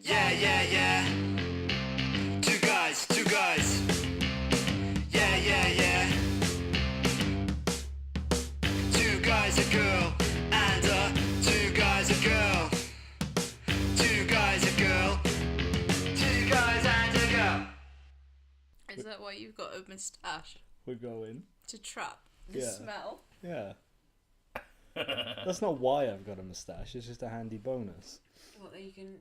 Yeah, yeah, yeah. Two guys, two guys. Yeah, yeah, yeah. Two guys, a girl, and two guys, a girl. Two guys, a girl. Two guys and a girl. Is that why you've got a moustache? We're going. To trap the Yeah. smell? Yeah. That's not why I've got a moustache, it's just a handy bonus. Well, then you can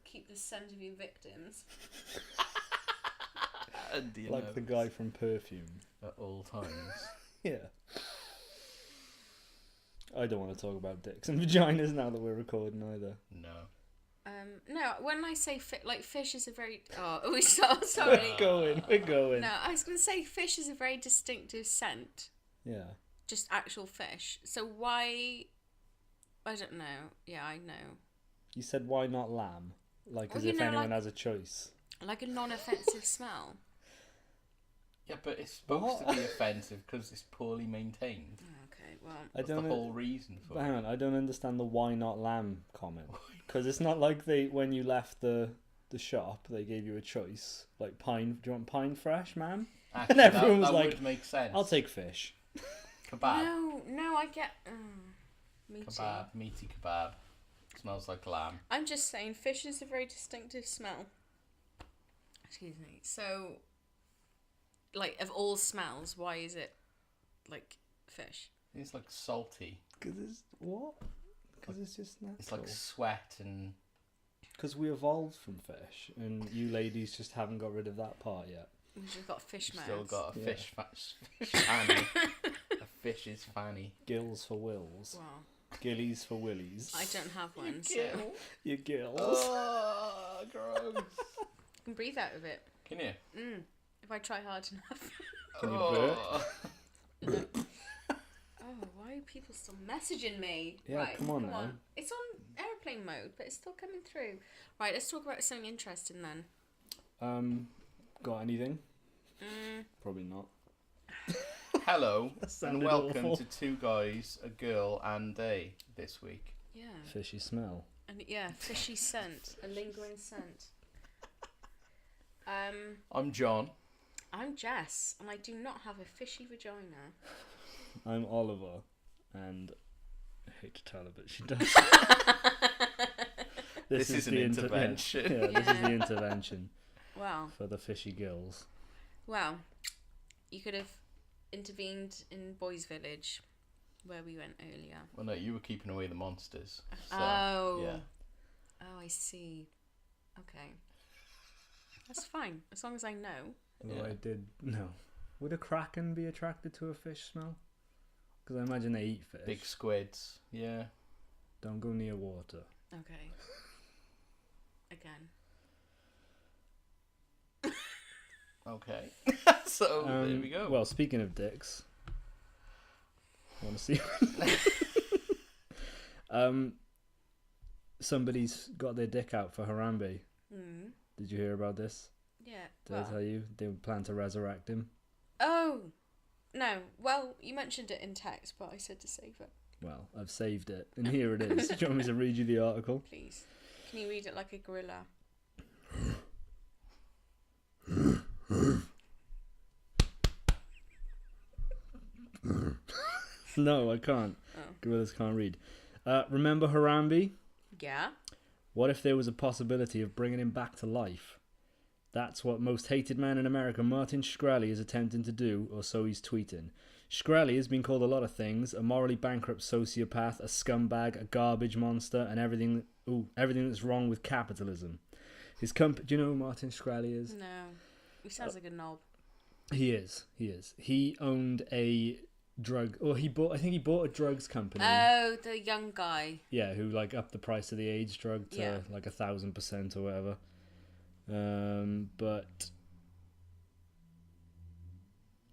keep the scent of your victims. Like the guy from Perfume. At all times. Yeah. I don't want to talk about dicks and vaginas now that we're recording either. No. No, when I say fish is a very... Oh, we sorry. We're going. No, I was going to say fish is a very distinctive scent. Yeah. Just actual fish. So why... I don't know. Yeah, I know. You said why not lamb? Like as Well, if you know, anyone like- has a choice. Like a non-offensive smell. Yeah, but it's supposed to be offensive because it's poorly maintained. Okay, well... I That's the don't whole reason for But hang it. on, I don't understand the why not lamb comment. Because it's not like when you left the shop, they gave you a choice. Like pine, do you want pine fresh, ma'am? Actually, everyone was that like, would make sense. I'll take fish. Kebab. No, I get... me Kebab. too. Meaty kebab. Smells like lamb. I'm just saying, fish is a very distinctive smell. Excuse me. So, like, of all smells, why is it, like, fish? It's like salty. Because it's... What? Because it's just natural. It's like sweat and... Because we evolved from fish, and you ladies just haven't got rid of that part yet. We've just got fish mouths. Still got a Yeah. fish fanny. A fish's fanny. Gills for wills. Wow. Gillies for willies. I don't have one, so... Gill. Your gills. Oh, gross. I can breathe out of it. Can you? If I try hard enough. Can you Oh. Oh, why are people still messaging me? Yeah, right, come on now. It's on airplane mode, but it's still coming through. Right, let's talk about something interesting then. Got anything? Probably not. Hello, and sounded welcome awful. to Two Guys, a Girl, and a this week. Yeah. Fishy smell. And yeah, fishy scent, a lingering scent. I'm John. I'm Jess, and I do not have a fishy vagina. I'm Oliver, and I hate to tell her, but she does. This is an intervention. Yeah, this is the intervention Wow. for the fishy gills. Well, you could have intervened in Boys Village, where we went earlier. Well, no, you were keeping away the monsters. So, Oh. Yeah. Oh, I see. Okay. That's fine, as long as I know. Although Yeah. I did... No. Would a kraken be attracted to a fish smell? Because I imagine they eat fish. Big squids. Yeah. Don't go near water. Okay. Again. Okay. So, there we go. Well, speaking of dicks... Want to see... Somebody's got their dick out for Harambe. Did you hear about this? Yeah. Did I tell you? They plan to resurrect him. Oh! No. Well, you mentioned it in text, but I said to save it. Well, I've saved it, and here it is. Do you want me to read you the article? Please. Can you read it like a gorilla? No, I can't. Oh. Gorillas can't read. Remember Harambe? Yeah. What if there was a possibility of bringing him back to life? That's what most hated man in America, Martin Shkreli, is attempting to do, or so he's tweeting. Shkreli has been called a lot of things: a morally bankrupt sociopath, a scumbag, a garbage monster, and everything that's wrong with capitalism. His do you know who Martin Shkreli is? No. He sounds like a knob. He is. He owned a drug, or I think he bought a drugs company. Oh, the young guy. Yeah, who like upped the price of the AIDS drug to like 1,000% or whatever. But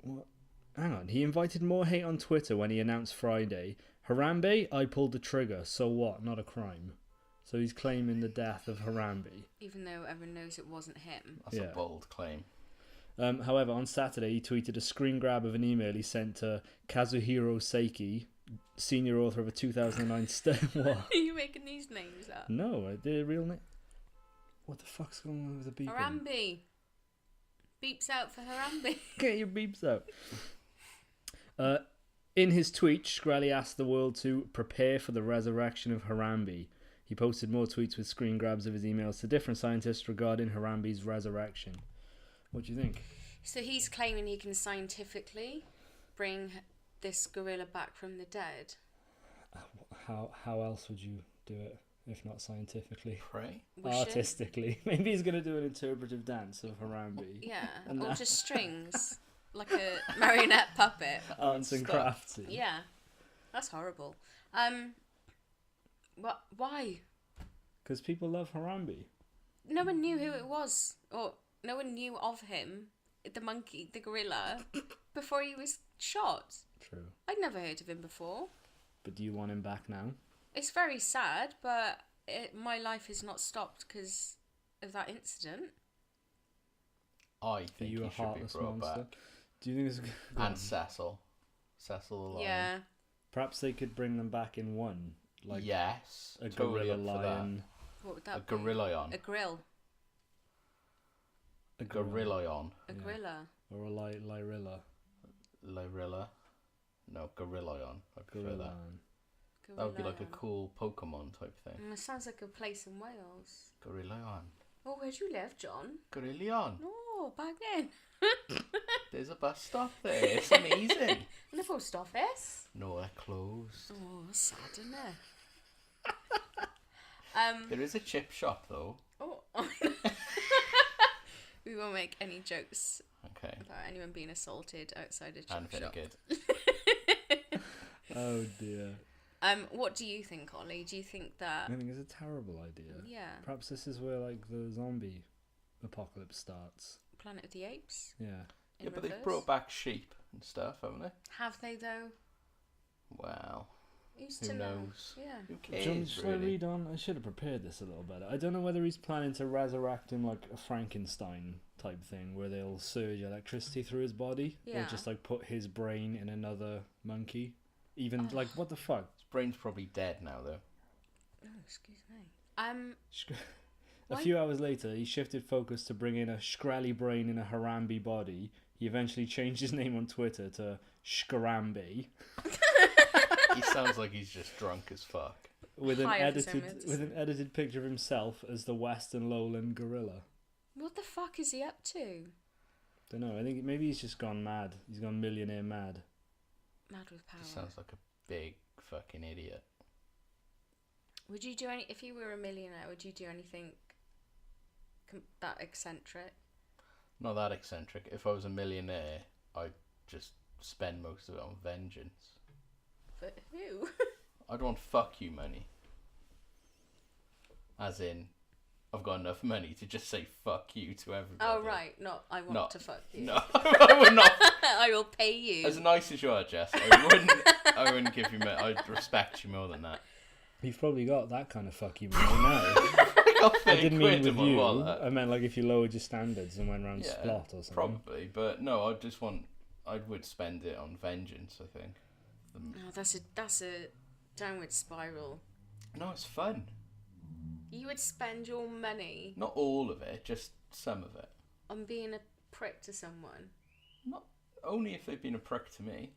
what? Hang on. He invited more hate on Twitter when he announced Friday, Harambe, I pulled the trigger. So what? Not a crime. So he's claiming the death of Harambe. Even though everyone knows it wasn't him. That's a bold claim. However, on Saturday, he tweeted a screen grab of an email he sent to Kazuhiro Seiki, senior author of a 2009 What? Are you making these names up? No, the real name. What the fuck's going on with the beeping? Harambe. Beeps out for Harambe. Get your beeps out. In his tweet, Shkreli asked the world to prepare for the resurrection of Harambe. He posted more tweets with screen grabs of his emails to different scientists regarding Harambe's resurrection. What do you think? So he's claiming he can scientifically bring this gorilla back from the dead. How else would you do it if not scientifically? Pray? Artistically. Maybe he's going to do an interpretive dance of Harambe. Yeah, or just strings. Like a marionette puppet. Arts and craftsy. Yeah. That's horrible. Why? Because people love Harambe. No one knew who it was. Or no one knew of him, the monkey, the gorilla, before he was shot. True. I'd never heard of him before. But do you want him back now? It's very sad, but my life has not stopped because of that incident. I Are think you he a should be heartless brought monster? back. Do you think it's good? And Cecil. Cecil the lion. Yeah. Perhaps they could bring them back in one. Like yes. a totally gorilla up for that. lion. What would A that be? gorilla-ion. A grill. A Gorilla-on. A Yeah. gorilla. Or a lyrilla. Lyrilla. No, gorilla-on. I prefer Gorilla. that. That would be like a cool Pokemon type thing. It sounds like a place in Wales. Gorilla-on. Oh, where do you live, John? Gorilla-on. Oh, back then. There's a bus stop there. It's amazing. In the post office. No, they're closed. Oh, that's sad, isn't it? There is a chip shop though. Oh. We won't make any jokes Okay. about anyone being assaulted outside a chip And shop. vinegar. Oh dear. What do you think, Ollie? Do you think that? I think it's a terrible idea. Yeah. Perhaps this is where like the zombie apocalypse starts. Planet of the Apes. Yeah. In Yeah, but reverse? they've brought back sheep and stuff, haven't they? Have they though? Wow. Who's Who to know? knows? Yeah. Who Do you want me cares, to just, like, really? read on? I should have prepared this a little better. I don't know whether he's planning to resurrect him like a Frankenstein type thing, where they'll surge electricity through his body, Yeah. or just like put his brain in another monkey. Even like what the fuck? His brain's probably dead now, though. Oh, excuse me. A Why- few hours later, he shifted focus to bring in a Shkreli brain in a Harambe body. He eventually changed his name on Twitter to Shkarambe He sounds like he's just drunk as fuck. with High up his own an edited picture of himself as the Western Lowland gorilla. What the fuck is he up to? Don't know. I think maybe he's just gone mad. He's gone millionaire mad. Mad with power. He sounds like a big fucking idiot. Would you do any if you were a millionaire? Would you do anything that eccentric? Not that eccentric. If I was a millionaire, I'd just spend most of it on vengeance. For who? I'd want fuck you money. As in, I've got enough money to just say fuck you to everybody. Oh right, not I want No. to fuck you. No, I would not. I will pay you. As nice as you are, Jess, I wouldn't give you money. I'd respect you more than that. You've probably got that kind of fuck you money now. I didn't mean with you. I meant like if you lowered your standards and went around Splot or something. Probably, but no, I would spend it on vengeance, I think. Oh, that's a downward spiral. No, it's fun. You would spend your money Not all of it, just some of it. on being a prick to someone. Not only if they've been a prick to me.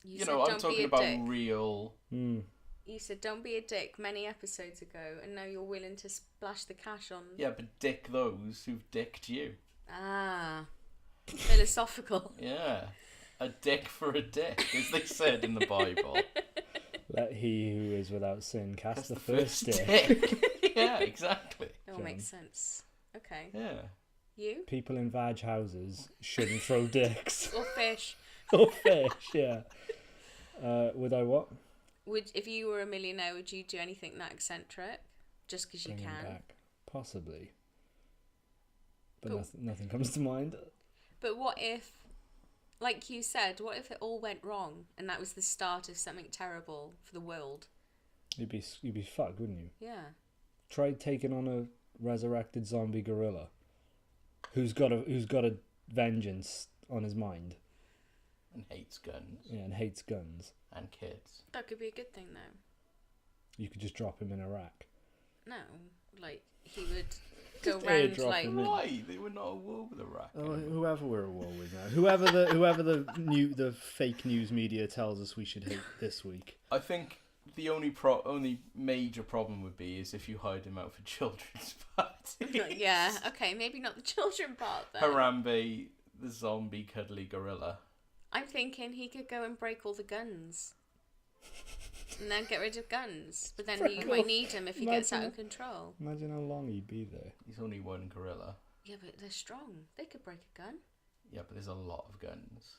You You said know, I'm don't be talking a about dick. real. You said don't be a dick many episodes ago, and now you're willing to splash the cash on. Yeah, but dick those who've dicked you. Ah, philosophical. Yeah. A dick for a dick, as they said in the Bible. Let he who is without sin cast That's the first stick. dick. Yeah, exactly. It all makes sense. Okay. Yeah. You? People in vag houses shouldn't throw dicks. Or fish? Or fish, yeah. Would I what? If you were a millionaire, would you do anything that eccentric? Just because you Bring him can? back. Possibly. But But- nothing comes to mind. But what if, like you said, what if it all went wrong and that was the start of something terrible for the world? You'd be fucked, wouldn't you? Yeah. Try taking on a resurrected zombie gorilla who's got a vengeance on his mind. And hates guns. Yeah, and hates guns. And kids. That could be a good thing, though. You could just drop him in Iraq. No, like, he would go Just round airdrop like. him in. Why? They were not at war with Iraq. Oh, anymore. whoever we're at war with now, whoever the fake news media tells us we should hate this week. I think the only major problem would be is if you hide him out for children's parties. Yeah, okay, maybe not the children part then. Harambe, the zombie cuddly gorilla. I'm thinking he could go and break all the guns. And then get rid of guns. But then you might need him if he gets out of control. Imagine how long he'd be there. He's only one gorilla. Yeah, but they're strong. They could break a gun. Yeah, but there's a lot of guns.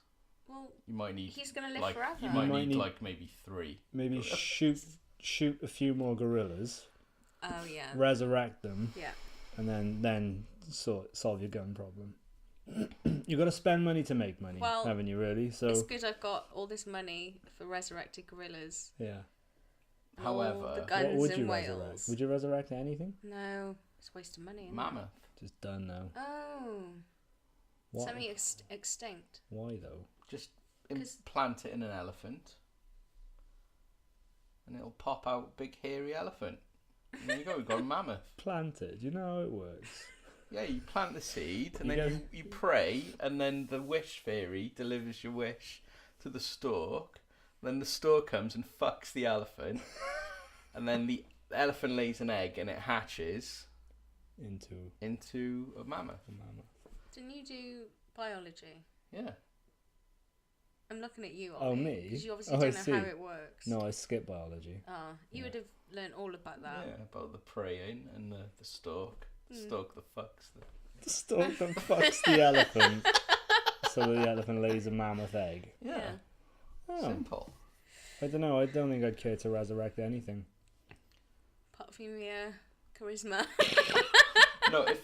Well, You might need. he's going to live like, forever. You might might need need- like maybe 3. Maybe shoot a few more gorillas, Oh, yeah. resurrect them, Yeah. and then solve your gun problem. You got to spend money to make money, Well, haven't you? Really? So It's good I've got all this money for resurrected gorillas. yeah. And all However, the What guns would in you Wales. resurrect? Would you resurrect anything? No, it's a waste of money. Isn't Mammoth. Just done now. It? Oh, What? something extinct. Why though? Just 'Cause- implant it in an elephant, and it'll pop out big hairy elephant. And there you go. We've got a mammoth. Planted. You know how it works. Yeah, you plant the seed, and You then go- you pray, and then the wish fairy delivers your wish to the stork. Then the stork comes and fucks the elephant, and then the elephant lays an egg, and it hatches Into into a mammoth. a mammoth. Didn't you do biology? Yeah. I'm looking at you, Oh, Ollie, me? because you obviously Oh, I don't know how see. it works. No, I skipped biology. Ah, you Yeah. would have learnt all about that. Yeah, about the praying and the stork. The stork that fucks the... The stork that fucks the elephant, so the elephant lays a mammoth egg. Yeah. Oh, Simple. I don't know. I don't think I'd care to resurrect anything. Apart from your charisma. No, if...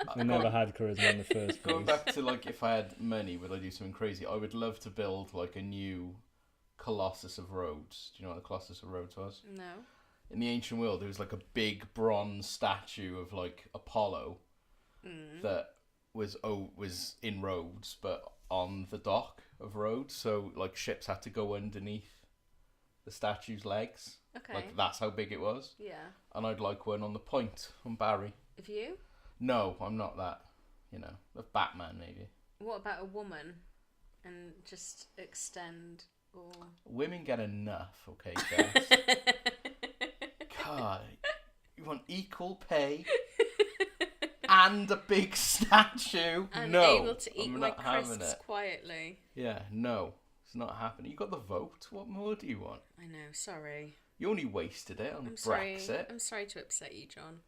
I never had charisma in the first Going place. back to, like, if I had money, would I do something crazy? I would love to build, like, a new Colossus of Rhodes. Do you know what the Colossus of Rhodes was? No. In the ancient world, there was, like, a big bronze statue of, like, Apollo that was in Rhodes, but on the dock of Rhodes. So, like, ships had to go underneath the statue's legs. Okay. Like, that's how big it was. Yeah. And I'd like one on the point, on Barry. Of you? No, I'm not that. You know, of Batman, maybe. What about a woman? And just extend or... Women get enough, okay, guys? God, you want equal pay and a big statue? And No, able to eat I'm my not having crisps it. quietly. Yeah, no, it's not happening. You got the vote. What more do you want? I know, sorry. You only wasted it on I'm sorry. Brexit. I'm sorry to upset you, John.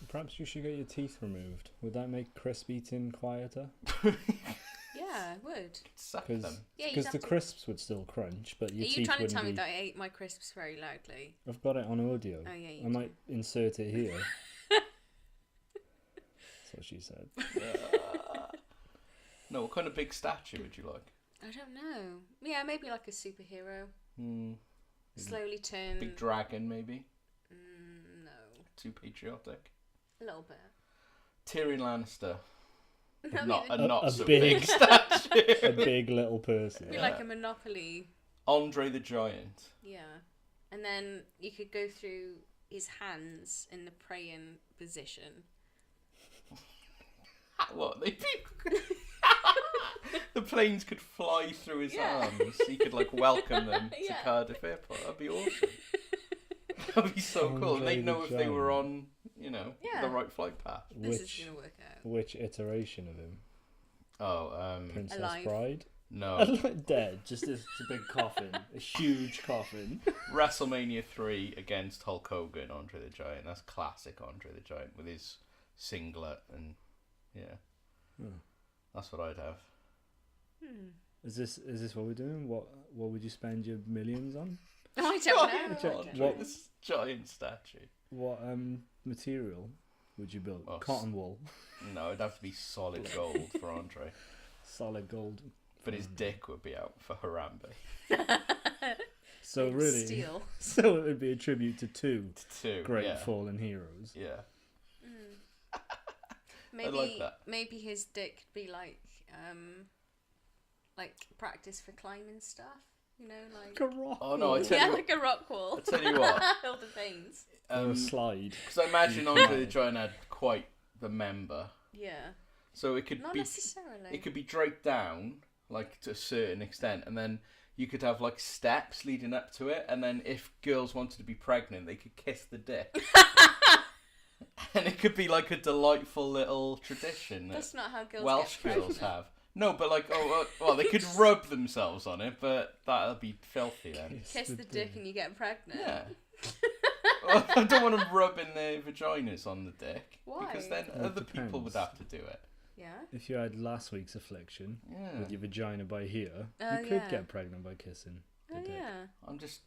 Perhaps you should get your teeth removed. Would that make crisp eating quieter? Yeah, I would. Suck Because them. Yeah, you'd the have to- crisps would still crunch, but Are your you teeth trying to wouldn't tell me be... that I ate my crisps very loudly? I've got it on audio. Oh, yeah, you I do. might insert it here. That's what she said. No, what kind of big statue would you like? I don't know. Yeah, maybe like a superhero. Slowly turn... Big dragon, maybe? no. Too patriotic. A little bit. Tyrion Lannister. No, Not maybe- a not a so big- big statue. A big little person. Be like a Monopoly. Andre the Giant. Yeah. And then you could go through his hands in the praying position. What? The planes could fly through his Yeah. arms. He could like welcome them to Yeah. Cardiff Airport. That'd be awesome. That'd be so cool. And Andre they'd know the if they were Giant. on, you know, Yeah. the right flight path. This is Which going to work out. which iteration of him? Oh, Princess Alive. Bride? no. Dead. Just a big coffin. A huge coffin. WrestleMania 3 against Hulk Hogan, Andre the Giant. That's classic Andre the Giant with his singlet and yeah. That's what I'd have. Is this what we're doing? What would you spend your millions on? I don't know. Andre, this giant statue. What material would you build? Oh, Cotton wool. No, it'd have to be solid gold for Andre. Solid gold. But his dick would be out for Harambe. So really, Steel. so it would be a tribute to two Two. great yeah. fallen heroes. Yeah. Maybe, like that. maybe his dick could be like practice for climbing stuff. You know, like... Like a rock. Oh no, I tell Yeah, you, like a rock wall. I tell you what. All the veins. Or a slide. Because I imagine Andre the Giant had quite the member. Yeah. So it could Not be necessarily. it could be draped down like to a certain extent, and then you could have like steps leading up to it, and then if girls wanted to be pregnant, they could kiss the dick. And it could be like a delightful little tradition That's not how girls Welsh get girls pregnant. have. No, but like, well, they could rub themselves on it, but that'll be filthy then. Kiss the dick and you get pregnant. Yeah. Well, I don't want to rub in their vaginas on the dick. Why? Because then Well, it other people would depends. have to do it. Yeah. If you had last week's affliction Yeah. with your vagina by here, Oh, you could yeah. get pregnant by kissing the Oh dick. yeah. I'm just,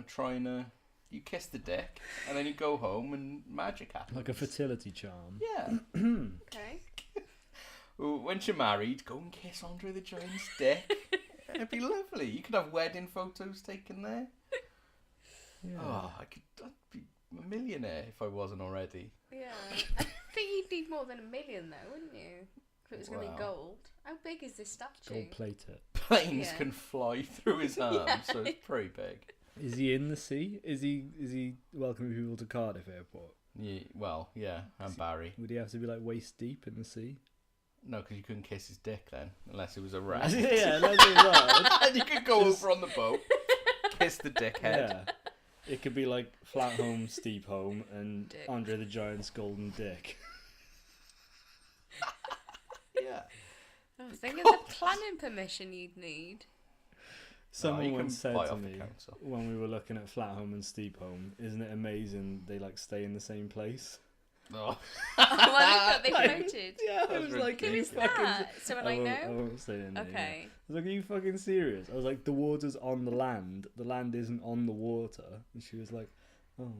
trying to. You kiss the dick, and then you go home, and magic happens. Like a fertility charm. Yeah. Okay. Once you're married, go and kiss Andre the Giant's dick. It'd be lovely. You could have wedding photos taken there. Yeah. Oh, I'd be a millionaire if I wasn't already. Yeah. I think you'd need more than 1 million though, wouldn't you? If it was going to be Wow. gold. How big is this statue? Gold plate it. Planes Yeah. can fly through his arms, so it's pretty big. Is he in the sea? Is he welcoming people to Cardiff Airport? Yeah, and Barry. Would he have to be like waist deep in the sea? No, because you couldn't kiss his dick then, unless it was a rat. Yeah, that's right. And you could go over on the boat, kiss the dickhead. Yeah. It could be like flat home, steep home, and Dick. Andre the Giant's golden dick. Yeah. Oh, think of the planning permission you'd need. Someone you can once said buy to off the me council. when we were looking at flat home and steep home, isn't it amazing they like stay in the same place? Oh. Well, I thought they voted. Yeah, I was like, Who "Are you is fucking that? Someone I won't- know? won't say their name, yeah. Okay. I was like, are you fucking serious? I was like, the water's on the land isn't on the water. And she was like, oh.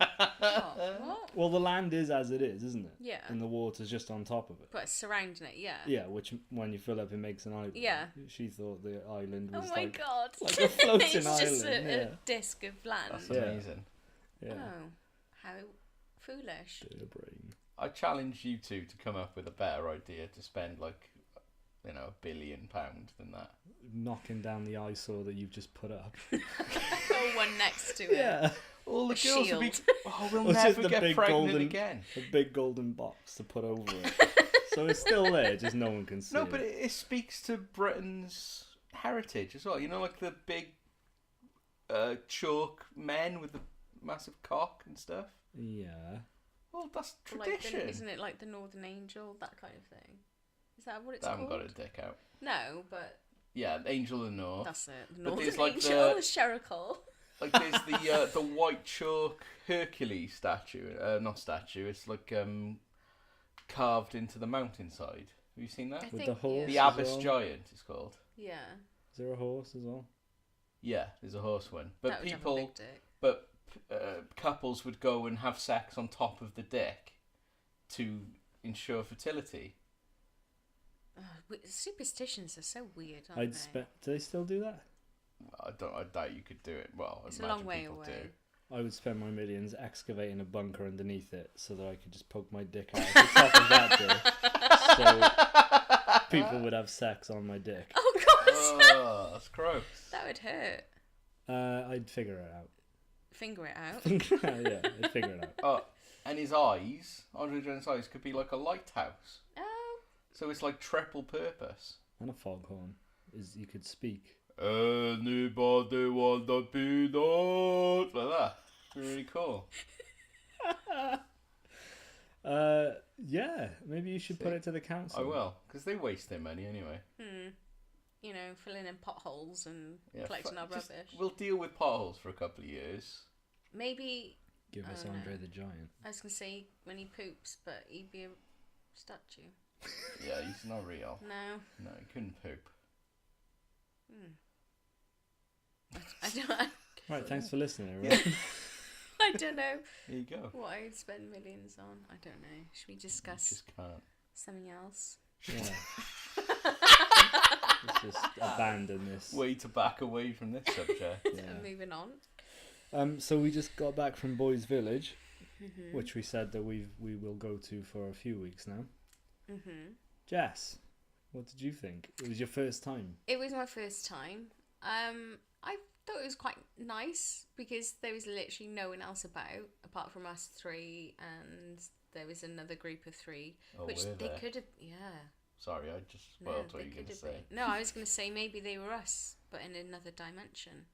What? Well, the land is as it is, isn't it? Yeah. And the water's just on top of it. But surrounding it, yeah. Yeah, which when you fill up, it makes an island. Yeah. She thought the island Oh was my like, god. like a floating it's just island, a yeah. disc of land. That's Yeah. amazing. yeah, Oh, how foolish. bit of brain. I challenge you two to come up with a better idea to spend like, £1 billion than that. Knocking down the eyesore that you've just put up. Oh, one next to it. Yeah. All the A girls would be, shield. we'll Or just never the get big pregnant golden- again. A big golden box to put over it. So it's still there, just no one can see No, it. but it speaks to Britain's heritage as well. You know, like the big chalk men with the massive cock and stuff. Yeah. Well, that's Like tradition. isn't it like the Northern Angel, that kind of thing? Is that what it's I haven't called? got a dick out. No, but Yeah, Angel of the North. that's it. The But Northern there's like Angel, the- Sherrickle. Like there's the white chalk Hercules statue. Not statue. It's like carved into the mountainside. Have you seen that? I With think, the horse? The yeah. as Abbas well? Giant is called. Yeah. Is there a horse as well? Yeah, there's a horse one. But That would have a people, big dick. but couples would go and have sex on top of the dick to ensure fertility. Superstitions are so weird, aren't they? Do they still do that? I doubt you could do it. Well, I It's a imagine long way people away. do. I would spend my millions excavating a bunker underneath it so that I could just poke my dick out the top of that dick. So people would have sex on my dick. Oh god, Oh, that's gross. that would hurt. I'd figure it out. Finger it out. Yeah, I'd figure it out. Oh, and his eyes, Andre Giant's eyes, could be like a lighthouse. Oh, So it's like triple purpose. And a foghorn is you could speak. Anybody want a peanut? Like that. Really cool. Yeah, maybe you should put it to the council. I will, because they waste their money anyway. you know, filling in potholes and Yeah, collecting our just- rubbish. We'll deal with potholes for a couple of years. Maybe Give us Oh, Andre no. the Giant. I was gonna say when he poops, but he'd be a statue. Yeah, he's not real. No, No, he couldn't poop. I don't. Right, thanks for listening, everyone. I don't know There you go. what I'd spend millions on. I don't know. Should we discuss Just can't. something else? Yeah. Let's just abandon this. Way to back away from this subject. Yeah. Moving on. So we just got back from Boys Village, Mm-hmm. which we said that we will go to for a few weeks now. Mm-hmm. Jess, what did you think? It was your first time. It was my first time. thought it was quite nice because there was literally no one else about apart from us three, and there was another group of three, Oh, which were they there? could have. Yeah. Sorry, I just No, spoiled what they you were could going to have say. been. No, I was going to say maybe they were us, but in another dimension.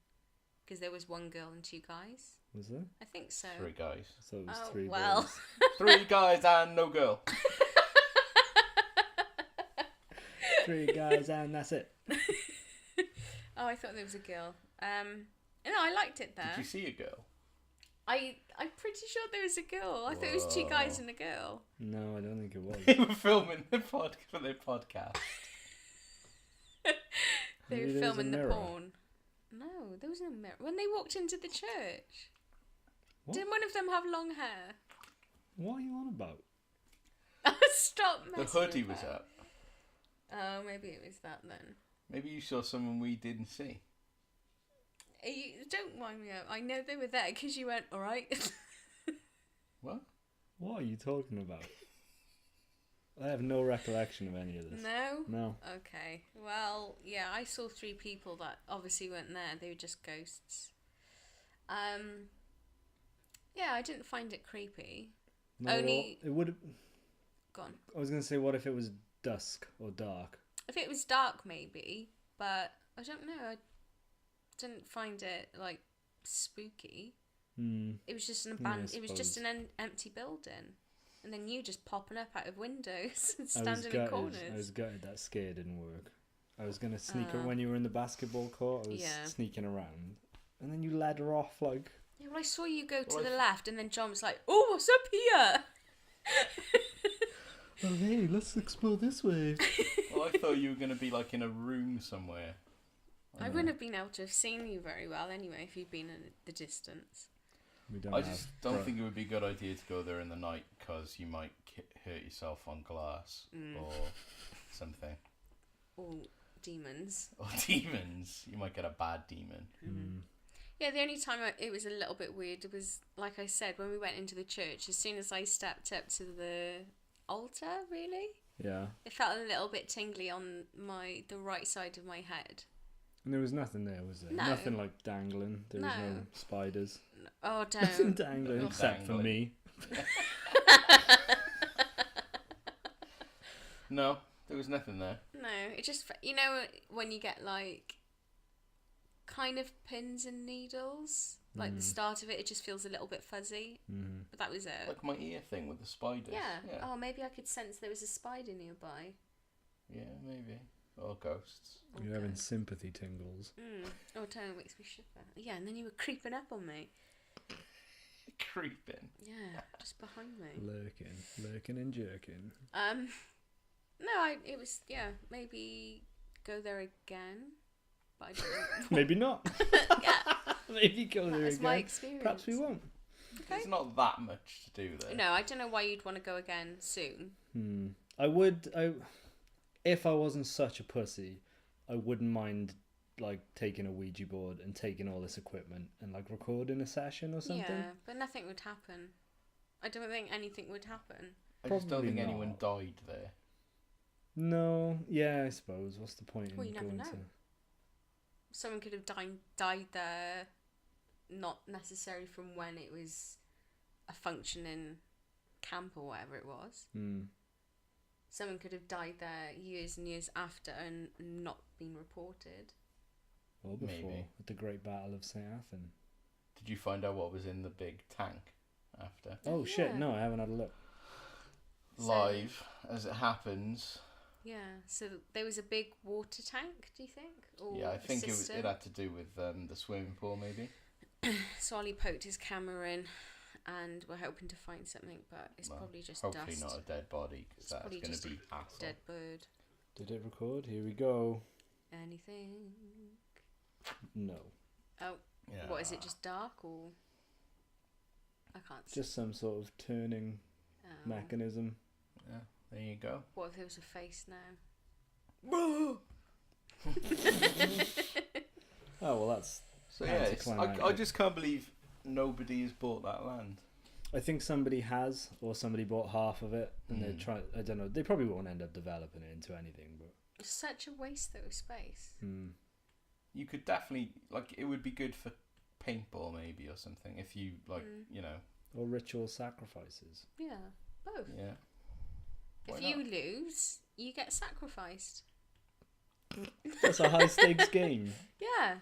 Because there was one girl and two guys. Was there? I think so. 3 guys. So it was Oh, 3 well. boys. 3 guys and no girl. 3 guys and that's it. Oh, I thought there was a girl. No, I liked it there. Did you see a girl? I'm pretty sure there was a girl. I thought it was 2 guys Whoa. and a girl. No, I don't think it was. They were filming the for their podcast. They Maybe were there was a filming the mirror. porn. No, there was no mirror. When they walked into the church, What? didn't one of them have long hair? What are you on about? Stop The messing hoodie about. was up. Oh, maybe it was that then. Maybe you saw someone we didn't see. Don't wind me up. I know they were there because you went, alright. What? What are you talking about? I have no recollection of any of this. No? No. Okay. Well, yeah, I saw 3 people that obviously weren't there. They were just ghosts. Yeah, I didn't find it creepy. No, Only- it would. Gone. I was gonna say, what if it was dusk or dark? If it was dark, maybe, but I don't know. I didn't find it like spooky. It was just an Yeah, I it was just suppose. an empty building, and then you just popping up out of windows and I was standing in gutted. corners. I was gutted that scare didn't work. I was gonna sneak her Oh. when you were in the basketball court. I was Yeah. sneaking around, and then you led her off like. Yeah, well, I saw you go to Well, the left, and then John was like, "Oh, what's up here?" Oh hey, let's explore this way. Well, I thought you were going to be like in a room somewhere. I wouldn't have been able to have seen you very well anyway if you'd been at the distance. We don't I have just don't bro- think it would be a good idea to go there in the night because you might hurt yourself on glass or something. Or demons. Or demons. You might get a bad demon. Yeah, the only time it was a little bit weird was, like I said, when we went into the church. As soon as I stepped up to the altar, really, Yeah, it felt a little bit tingly on the right side of my head. and there was nothing there, was there? No. Nothing like dangling. There was no No. spiders. Oh, Nothing don't. dangling Not except for dangling. me. No, there was nothing there. No, it just, you know, when you get like kind of pins and needles, like the start of it, it just feels a little bit fuzzy. But that was it. Like my ear thing with the spiders. Yeah. Yeah, Oh, maybe I could sense there was a spider nearby. yeah maybe. Or ghosts. You're having sympathy tingles. Oh, don't makes me shiver. Yeah, and then you were creeping up on me. Creeping. Yeah, just behind me. Lurking and jerking. No, it was, yeah, maybe go there again, but I don't know. Maybe not. Yeah, Maybe go there that's again. my experience. Perhaps we won't. Okay. There's not that much to do there. No, I don't know why you'd want to go again soon. I would. If I wasn't such a pussy, I wouldn't mind like taking a Ouija board and taking all this equipment and like recording a session or something. Yeah, but nothing would happen. I don't think anything would happen. I just don't Probably think anyone not. died there. No, yeah, I suppose. What's the point Well, in you never going know. to? Someone could have died there, not necessarily from when it was a functioning camp or whatever it was. Someone could have died there years and years after and not been reported. Or before Maybe. at the Great Battle of St. Athan. Did you find out what was in the big tank after? Oh shit! yeah. No, I haven't had a look. So- Live, as it happens. Yeah, so there was a big water tank, do you think? Or Yeah, I a think it cistern? had to do with the swimming pool, maybe. So Ollie poked his camera in and we're hoping to find something, but it's Well, probably just Hopefully dust. not a dead body, because It's that's probably going just to be a hassle. Dead bird. Did it record? Here we go. Anything? No, Oh, Yeah. what is it? Just dark or? I can't see. just some sort of turning Oh. mechanism. Yeah, there you go. What if there was a face now? Oh well, that's. So yeah, I Anticlimactic. just can't believe nobody has bought that land. I think somebody has, or somebody bought half of it, and they're trying. I don't know. They probably won't end up developing it into anything, but It's such a waste though of space. you could definitely like it would be good for paintball maybe or something if you like you know. Or ritual sacrifices. Yeah, both. Yeah. Why If not? you lose, you get sacrificed. That's a high stakes game. Yeah,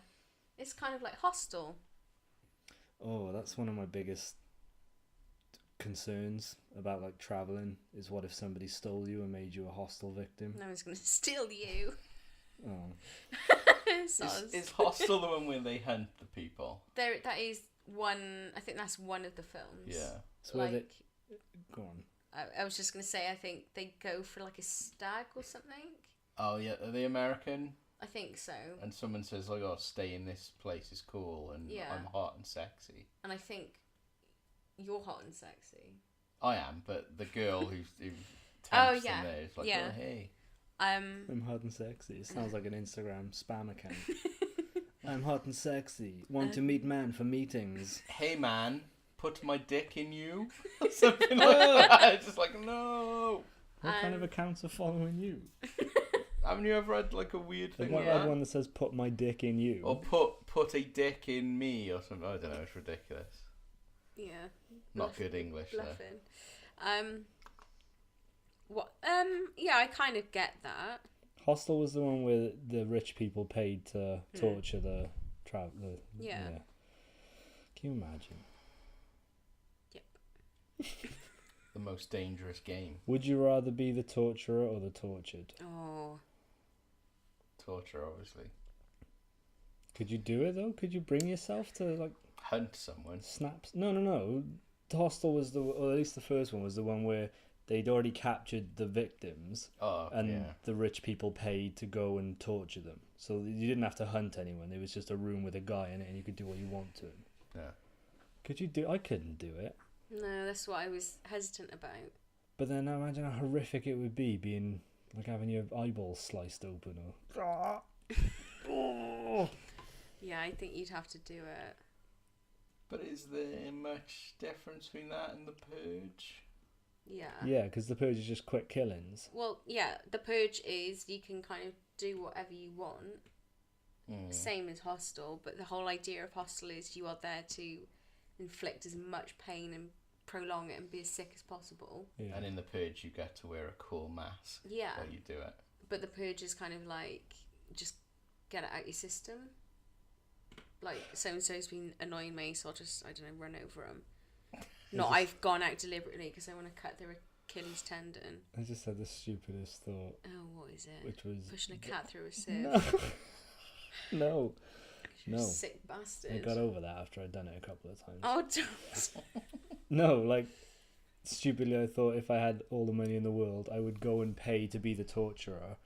it's kind of like Hostel. Oh, that's one of my biggest concerns about like traveling is what if somebody stole you and made you a hostile victim? No one's going to steal you. Oh. Soz. Is Hostel the one where they hunt the people? That is one. I think that's one of the films. Yeah. So where Like, go on. I was just going to say, I think they go for like a stag or something. Oh yeah, are they American? I think so. And someone says like, "Oh, stay in this place is cool," and Yeah. I'm hot and sexy. And I think you're hot and sexy. I am, but the girl who Oh, tempts yeah. them there is like, Yeah. "Oh, hey." I'm hot and sexy. It sounds like an Instagram spam account. I'm hot and sexy. Want to meet man for meetings. Hey man, put my dick in you? Or something like that. It's just like, no. What kind of accounts are following you? Haven't you ever had like a weird I've thing not like had that? one that says "put my dick in you." Or put a dick in me or something. I don't know, it's ridiculous. Yeah. Not good English though. Bluffing. What? Yeah, I kind of get that. Hostel was the one where the rich people paid to torture the traveler. Yeah. Can you imagine? Yep. The most dangerous game. Would you rather be the torturer or the tortured? Oh. Torture, obviously. Could you do it though? Could you bring yourself to like Hunt someone. snaps? No. The Hostel was or at least the first one was the one where they'd already captured the victims Oh, and yeah. the rich people paid to go and torture them. So you didn't have to hunt anyone. There was just a room with a guy in it and you could do what you want to him. Yeah. Could you do? I couldn't do it. No, that's what I was hesitant about. But then imagine how horrific it would be being like having your eyeballs sliced open or. Oh. Yeah, I think you'd have to do it. But is there much difference between that and the Purge? Yeah. Yeah, because the Purge is just quick killings. Well, yeah, the Purge is you can kind of do whatever you want. Same as Hostel, but the whole idea of Hostel is you are there to inflict as much pain and prolong it and be as sick as possible. Yeah. And in the Purge, you get to wear a cool mask Yeah. while you do it. But the Purge is kind of like, just get it out your system. Like, so-and-so's been annoying me, so I'll just, I don't know, run over them. Not I've gone out deliberately because I want to cut their Achilles tendon. I just had the stupidest thought, Oh, what is it? which was Pushing a cat through a sieve. no. You're No. a sick bastard. I got over that after I'd done it a couple of times. Oh, don't. No, like stupidly, I thought if I had all the money in the world, I would go and pay to be the torturer.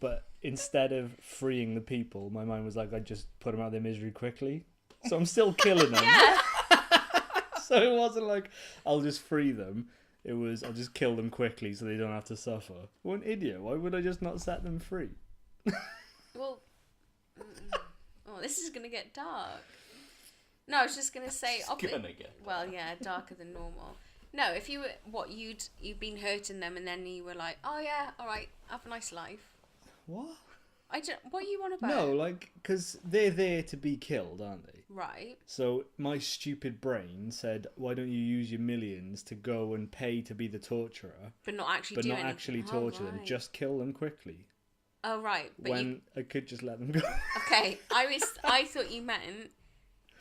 But instead of freeing the people, my mind was like, I'd just put them out of their misery quickly. So I'm still killing them. Yeah. So it wasn't like I'll just free them. It was I'll just kill them quickly so they don't have to suffer. What an idiot! Why would I just not set them free? Well, oh, this is gonna get dark. No, I was just gonna say. It's gonna get Well, yeah, darker than normal. No, if you were you'd been hurting them and then you were like, oh yeah, all right, have a nice life. What? I don't. What are you on about? No, like because they're there to be killed, aren't they? Right. So my stupid brain said, "Why don't you use your millions to go and pay to be the torturer, But not actually but do not anything. actually Oh, torture them? right. Just kill them quickly." Oh right, but When I could just let them go. okay, I thought you meant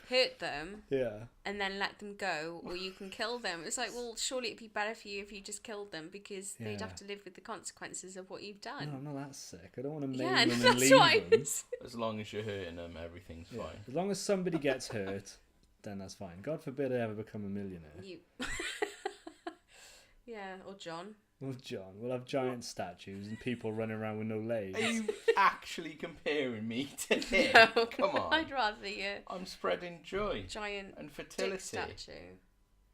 hurt them Yeah. and then let them go, or you can kill them. It's like, well, surely it'd be better for you if you just killed them because they'd Yeah. have to live with the consequences of what you've done. No, I'm not that sick. I don't want to maim Yeah, them and that's leave what I them. was. As long as you're hurting them, everything's Yeah. fine. As long as somebody gets hurt, then that's fine. God forbid I ever become a millionaire. You. Yeah, or John. Well, John, we'll have giant statues and people running around with no legs. Are you actually comparing me to him? No, Come on. I'd rather you I'm spreading joy giant and dick fertility statue.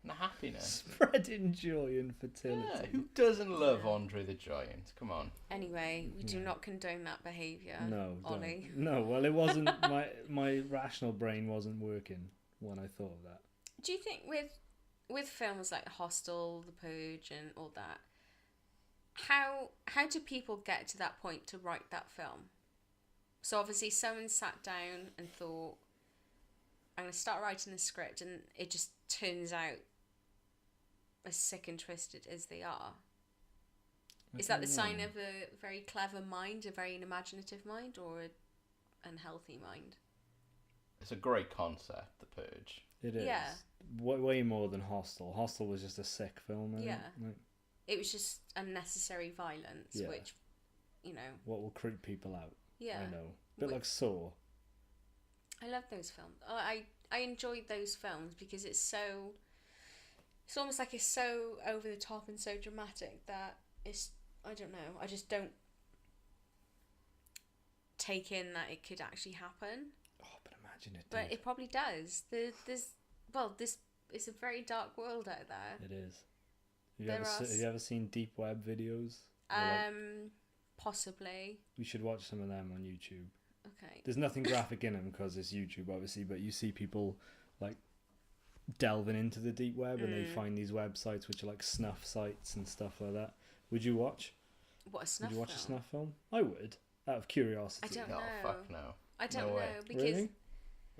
and happiness. Spreading joy and fertility. Yeah, who doesn't love Andre the Giant? Come on. Anyway, we do not condone that behaviour. No, Ollie. don't. No, well, it wasn't. my rational brain wasn't working when I thought of that. Do you think with films like Hostel, The Purge, and all that, how do people get to that point to write that film? So obviously someone sat down and thought, I'm going to start writing the script, and it just turns out as sick and twisted as they are. Is that the sign of a very clever mind, a very imaginative mind, or an unhealthy mind? It's a great concept, The Purge. It is. Yeah. Way more than Hostel. Hostel was just a sick film. Yeah. Like, It was just unnecessary violence, Yeah. which, you know. what will creep people out? Yeah. I know. A bit like Saw. I love those films. I enjoyed those films because it's almost like it's so over the top and so dramatic that it's, I don't know, I just don't take in that it could actually happen. Oh, but imagine it. But did. it probably does. It's a very dark world out there. It is. Have you ever seen deep web videos? Possibly. We should watch some of them on YouTube. Okay. There's nothing graphic in them because it's YouTube, obviously, but you see people like delving into the deep web and they find these websites which are like snuff sites and stuff like that. Would you watch? What, a snuff Would you watch film? a snuff film? I would, out of curiosity. I don't No, know. fuck no. I don't No know way. because Really?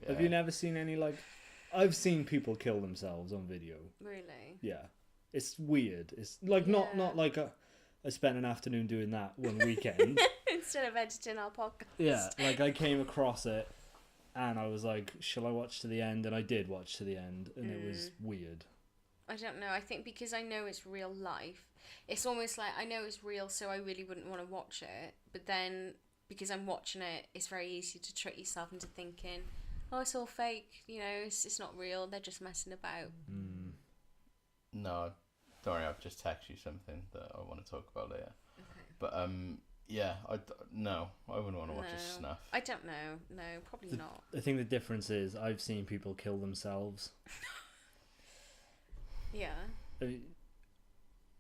Yeah. Have you never seen any like? I've seen people kill themselves on video. really. Yeah, it's weird. It's like not Yeah. like I spent an afternoon doing that one weekend. Instead of editing our podcast. Yeah, like I came across it and I was like, shall I watch to the end? And I did watch to the end and it was weird. I don't know. I think because I know it's real life, it's almost like I know it's real, so I really wouldn't want to watch it. But then because I'm watching it, it's very easy to trick yourself into thinking, oh, it's all fake. You know, it's not real. They're just messing about. No, don't worry. I've just texted you something that I want to talk about later. Okay. But yeah, no, I wouldn't want to watch a snuff. I don't know. No, probably not. I think the difference is I've seen people kill themselves. Yeah. I mean,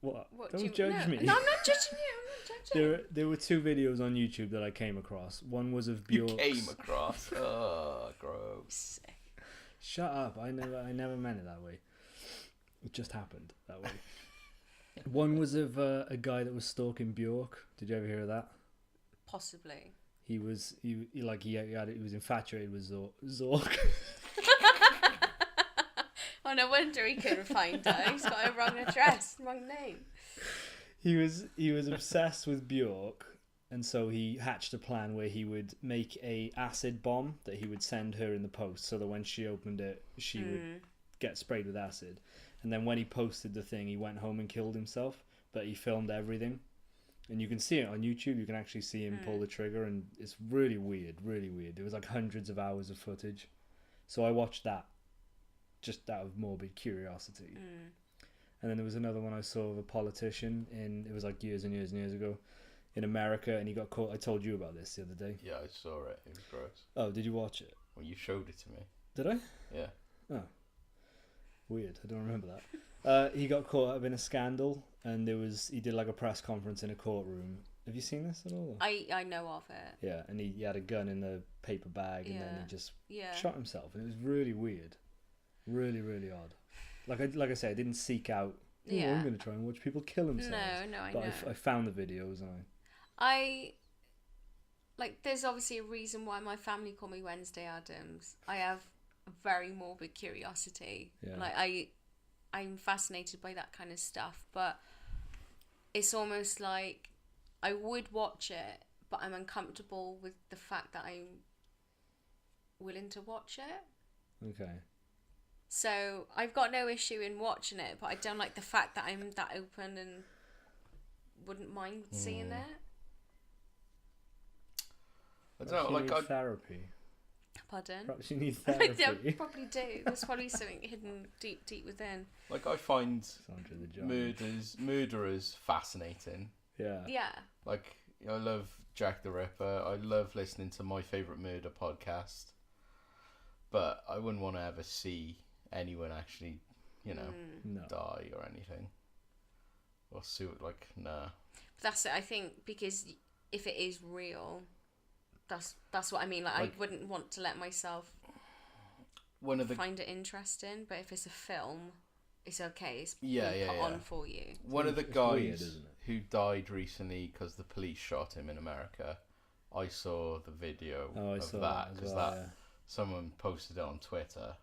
what? What Don't do you, judge me. No, I'm not judging you. I'm not judging. There were two videos on YouTube that I came across. One was of You Bjork's. came across. Oh, gross. Sick. Shut up! I never meant it that way. It just happened that way. One was of a guy that was stalking Bjork. Did you ever hear of that? Possibly. He was infatuated with Zork. Oh, no wonder he couldn't find her. He's got a wrong address, wrong name. He was obsessed with Bjork, and so he hatched a plan where he would make a acid bomb that he would send her in the post, so that when she opened it, she would get sprayed with acid. And then when he posted the thing, he went home and killed himself. But he filmed everything, and you can see it on YouTube. You can actually see him pull the trigger, and it's really weird, really weird. There was like hundreds of hours of footage, so I watched that just out of morbid curiosity. And then there was another one I saw of a politician it was like years and years and years ago in America, and he got caught. I told you about this the other day. Yeah, I saw it. It was gross. Oh, did you watch it? Well, you showed it to me. Did I? Yeah. Oh, weird. I don't remember that. He got caught up in a scandal, and he did like a press conference in a courtroom. Have you seen this at all? I know of it. Yeah, and he had a gun in the paper bag, and then he just Yeah. shot himself, and it was really weird, really, really odd. Like I said, I didn't seek out. Oh, Yeah. I'm going to try and watch people kill themselves. No, I but know. I found the videos, and there's obviously a reason why my family call me Wednesday Addams. I have a very morbid curiosity. Yeah. Like I'm fascinated by that kind of stuff, but it's almost like I would watch it, but I'm uncomfortable with the fact that I'm willing to watch it. Okay. So I've got no issue in watching it, but I don't like the fact that I'm that open and wouldn't mind seeing it. I don't know, Perhaps you like need therapy. Pardon? Perhaps you need I therapy. probably do. There's probably something hidden deep within. Like I find Sandra the Giant. murderers fascinating. Yeah. Yeah. Like I love Jack the Ripper. I love listening to My Favorite Murder podcast. But I wouldn't want to ever see anyone actually, No. die or anything. Or like, nah. That's it. I think because if it is real, that's what I mean. Like I wouldn't want to let myself find it interesting. But if it's a film, it's okay. It's being put on for you. One of the It's guys weird, isn't it? who died recently because the police shot him in America, I saw the video I of saw that as because well, someone posted it on Twitter,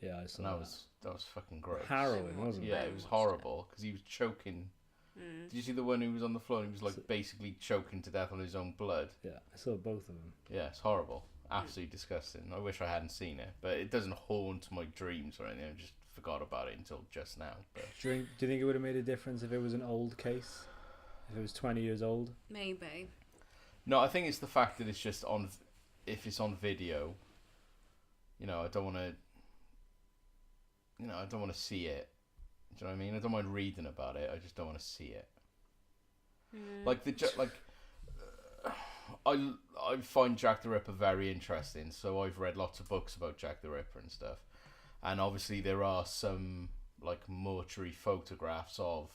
yeah, I saw and that. that was fucking gross. Harrowing, wasn't Yeah, it? it was horrible because he was choking. Did you see the one who was on the floor and he was like basically choking to death on his own blood? Yeah, I saw both of them. Yeah, it's horrible. Absolutely disgusting. I wish I hadn't seen it, but it doesn't haunt my dreams or anything. I just forgot about it until just now. But Do you think it would have made a difference if it was an old case? If it was 20 years old? Maybe. no, I think it's the fact that it's just on. If it's on video, I don't want to. I don't want to see it. Do you know what I mean? I don't mind reading about it. I just don't want to see it. I find Jack the Ripper very interesting, so I've read lots of books about Jack the Ripper and stuff. And obviously there are some like mortuary photographs of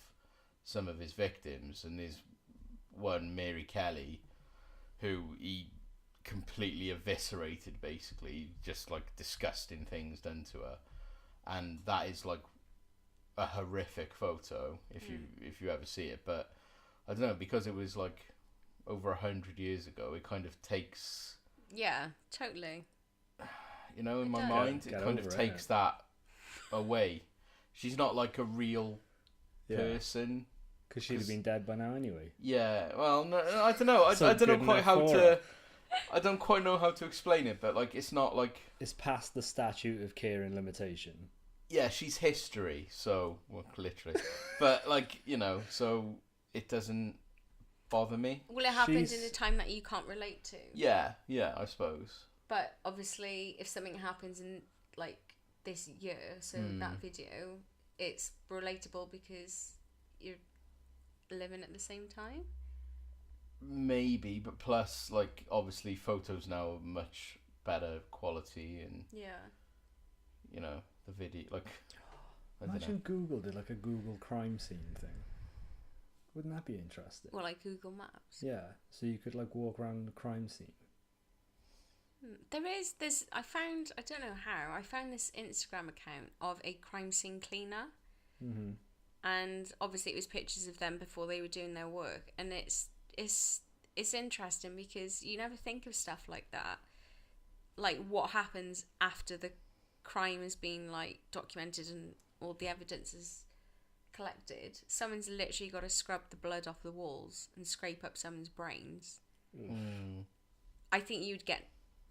some of his victims, and there's one, Mary Kelly, who he completely eviscerated, basically, just like disgusting things done to her. And that is like a horrific photo if you ever see it. But I don't know, because it was like over 100 years ago, it kind of takes, Yeah, totally. in my does. mind, Get it kind of over it, takes that away. She's not like a real person. Because she'd have been dead by now anyway. Yeah, well, no, I don't know. I So don't know good quite enough how for to. her. I don't quite know how to explain it, but like, it's not like. It's past the statute of care and limitation. Yeah, she's history, so literally, but like so it doesn't bother me. Well, it happened She's- in a time that you can't relate to. Yeah, I suppose. But obviously, if something happens in like this year, so that video, it's relatable because you're living at the same time. Maybe, but plus, like, obviously, photos now are much better quality, and Yeah. the video, like, I don't know. Imagine Google did like a Google crime scene thing. Wouldn't that be interesting? Or like Google Maps. Yeah, so you could like walk around the crime scene. I don't know how, I found this Instagram account of a crime scene cleaner. Mm-hmm. And obviously it was pictures of them before they were doing their work. And it's interesting because you never think of stuff like that. Like what happens after the crime has been like documented and all the evidence is collected. Someone's literally got to scrub the blood off the walls and scrape up someone's brains. I think you'd get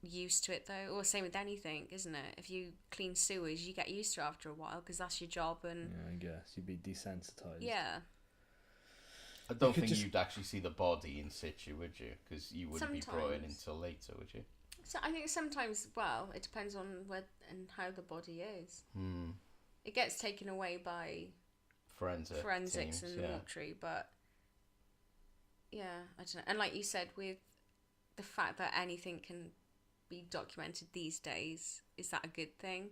used to it though, or same with anything, isn't it? If you clean sewers, you get used to it after a while because that's your job. And Yeah, I guess you'd be desensitized. yeah, I don't could think just- you'd actually see the body in situ, would you? Because you wouldn't be brought in Sometimes. until later, would you? so I think sometimes, well, it depends on where and how the body is. Hmm. It gets taken away by teams, forensics and yeah. mortuary, but yeah, I don't know. And like you said, with the fact that anything can be documented these days, is that a good thing?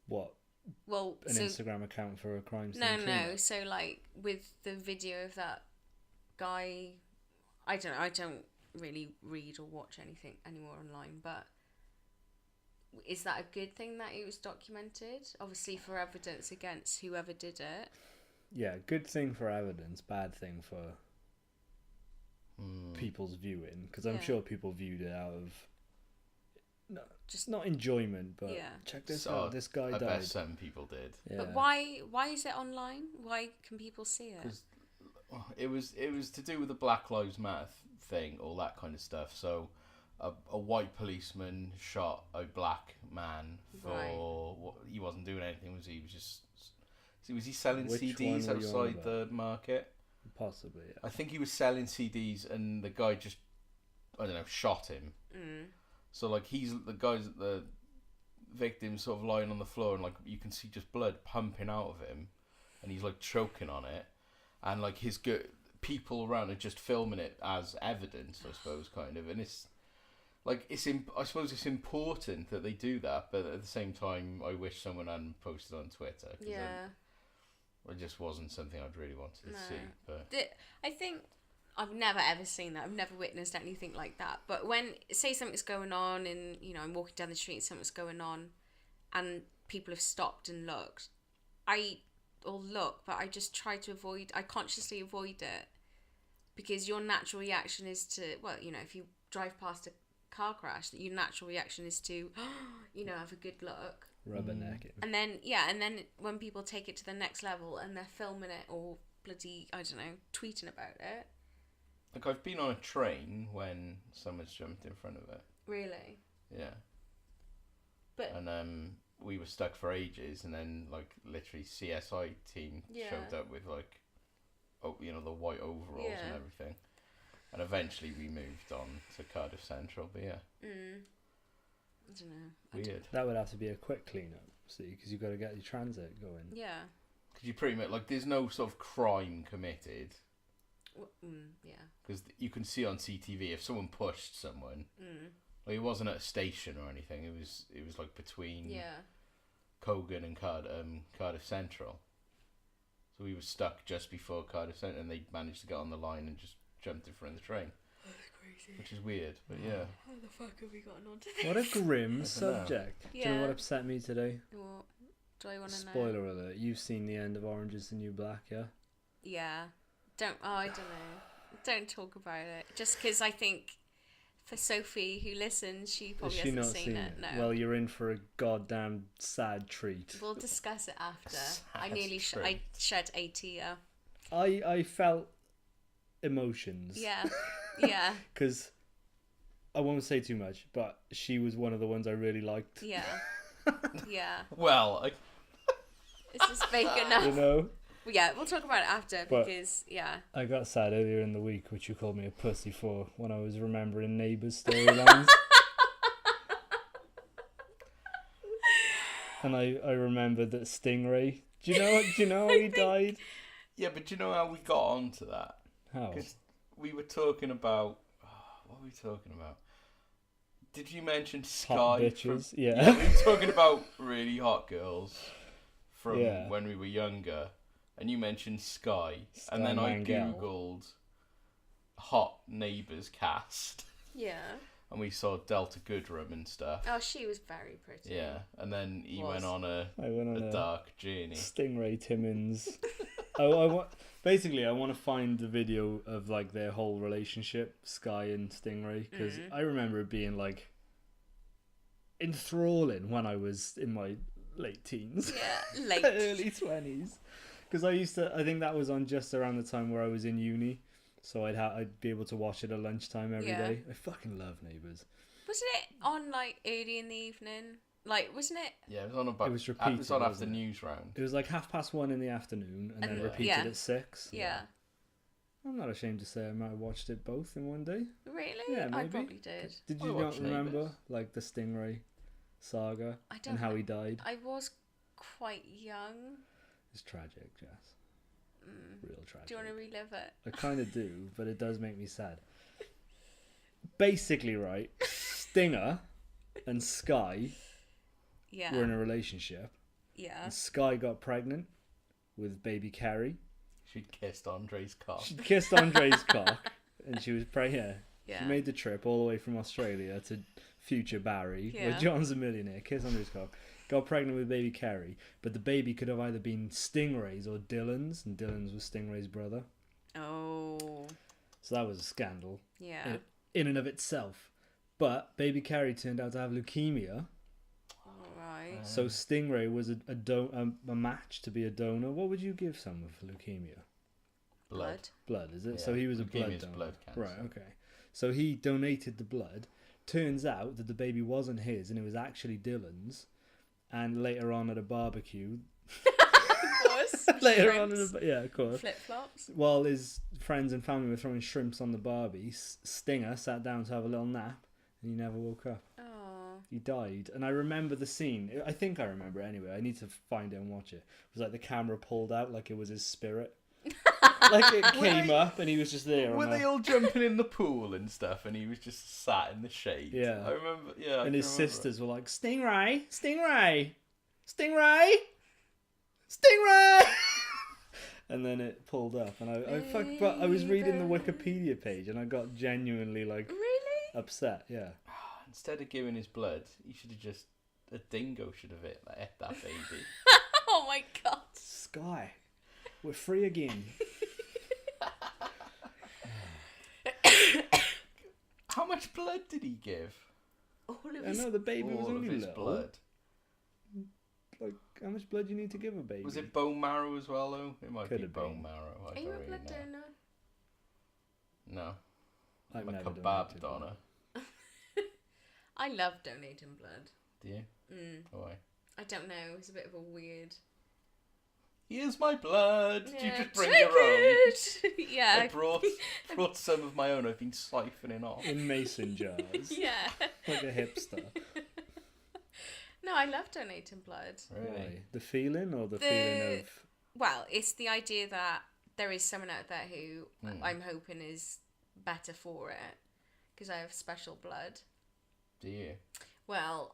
What? Well, An Instagram account for a crime scene? no. cleanup? So like with the video of that guy, I don't really read or watch anything anymore online, but is that a good thing that it was documented? Obviously for evidence against whoever did it. Yeah, good thing for evidence, bad thing for people's viewing. Because I'm Yeah. sure people viewed it out of Just not enjoyment, but Yeah. check this So, out. This guy I bet died. some people did. Yeah. But why is it online? Why can people see it? 'Cause it was to do with the Black Lives Matter thing, all that kind of stuff. So a white policeman shot a black man for he wasn't doing anything, was he? He was just was he selling Which CDs one were you on outside about? the market? Possibly, yeah. I think he was selling CDs, and the guy just, I don't know, shot him. So like the victim sort of lying on the floor, and like you can see just blood pumping out of him, and he's like choking on it, and like his people around are just filming it as evidence, I suppose, kind of. And it's like I suppose it's important that they do that, but at the same time, I wish someone hadn't posted on Twitter. 'Cause Yeah. it just wasn't something I'd really wanted to see. But I think I've never ever seen that. I've never witnessed anything like that. But when, say something's going on and, I'm walking down the street and something's going on and people have stopped and looked, but I just try to I consciously avoid it because your natural reaction is to, well, you know, if you drive past a car crash, your natural reaction is to, you know, have a good look. Rubbernecking. And then when people take it to the next level and they're filming it or bloody, I don't know, tweeting about it. Like, I've been on a train when someone's jumped in front of it. Really? Yeah. But And we were stuck for ages, and then, like, literally CSI team showed up with, like, you know, the white overalls and everything. And eventually we moved on to Cardiff Central, but yeah. I don't know. Weird. That would have to be a quick clean-up, see, because you've got to get your transit going. Yeah. Because you pretty much, like, there's no sort of crime committed. Well, yeah. Because you can see on CTV if someone pushed someone. Like, it wasn't at a station or anything. It was like between Cogan and Cardiff Central. So we were stuck just before Cardiff Central, and they managed to get on the line and just jumped in front of the train. That's crazy. Which is weird, but yeah. How the fuck have we gotten onto this? What a grim subject. Do you know Yeah. what upset me today? What do I want to know? Spoiler alert, you've seen the end of Orange is the New Black, yeah? Yeah. I don't know. Don't talk about it. Just because I think for Sophie, who listens, she probably Has she hasn't not seen seen it. it? No. Well, you're in for a goddamn sad treat. We'll discuss it after. I Sad nearly treat. I shed a tear. I felt emotions. Yeah. Yeah. Because I won't say too much, but she was one of the ones I really liked. Yeah. Yeah. Well, Is this fake enough? You know? Yeah, we'll talk about it after But- because, yeah. I got sad earlier in the week, which you called me a pussy for, when I was remembering Neighbours storylines. And I remembered that Stingray. Do you know how he died? yeah, but do you know how we got onto that? How? Because we were talking about... what were we talking about? Did you mention Sky? Hot bitches. We Yeah. were talking about really hot girls from Yeah. when we were younger. And you mentioned Sky. Sky And then I Mangel. Googled hot Neighbours cast. Yeah. And we saw Delta Goodrem and stuff. Oh, she was very pretty. Yeah. And then he Was. went on I went on a a dark journey. Stingray Timmins. I want to find the video of like their whole relationship, Sky and Stingray, because I remember it being like enthralling when I was in my late teens. Yeah, late. Early 20s. Because I think that was on just around the time where I was in uni, so I'd be able to watch it at lunchtime every day. I fucking love Neighbours. Wasn't it on like early in the evening? Like, wasn't it? Yeah, it was on about. It was It was repeated, on after wasn't it? news round. It was like 1:30 in the afternoon, and then And- repeated yeah. at 6. Yeah. I'm not ashamed to say I might have watched it both in one day. Really? Yeah, I maybe. probably did. Did I you not watched remember Neighbours. like the Stingray saga I don't and how know. he died? I was quite young. It's tragic, Jess. Real tragic. Do you want to relive it? I kind of do, but it does make me sad. Basically, right, Stinger and Sky Yeah. were in a relationship, Yeah. and Sky got pregnant with baby Carrie. She'd kissed Andre's cock. She kissed Andre's cock, and she was pregnant. Yeah. She made the trip all the way from Australia to future Barry, where Yeah. John's a millionaire, kiss Andre's cock, got pregnant with baby Carrie, but the baby could have either been Stingray's or Dylan's, and Dylan's was Stingray's brother. Oh. So that was a scandal Yeah. in and of itself. But baby Carrie turned out to have leukemia, Right. so Stingray was a match to be a donor. What would you give someone for leukemia? Blood. Blood, is it? Yeah, So he was a blood leukemia's donor. blood cancer. Right, okay. So he donated the blood. Turns out that the baby wasn't his and it was actually Dylan's. And later on at a barbecue, Of course. of course. Flip flops. While his friends and family were throwing shrimps on the barbie, Stinger sat down to have a little nap and he never woke up. Oh. He died. And I remember the scene. I think I remember it anyway. I need to find it and watch it. It was like the camera pulled out like it was his spirit. Like it came up and he was just there. Were on they a- all jumping in the pool and stuff, and he was just sat in the shade? Yeah. I remember. Yeah, and I his can remember. sisters were like, Stingray, Stingray, Stingray, Stingray. And then it pulled up, and but I was reading the Wikipedia page, and I got genuinely like Really? upset. Yeah, Instead of giving his blood, he should have just a dingo should have ate that baby. Oh my god. Sky, we're free again. How much blood did he give? All of I his... know the baby was All of only his little. blood. Like, how much blood do you need to give a baby? Was it bone marrow as well, though? It might Could be have bone been. marrow. I Are don't you a really blood know. donor? No. I've I'm a never kebab donated blood. donor. I love donating blood. Do you? Why? I don't know. It's a bit of a weird... Here's my blood. Did you Yeah, just bring take your own? it. Yeah. I brought some of my own. I've been siphoning off. In mason jars. Yeah. Like a hipster. No, I love donating blood. Really? Why? The feeling or the feeling of... Well, it's the idea that there is someone out there who I'm hoping is better for it because I have special blood. Do you? Well,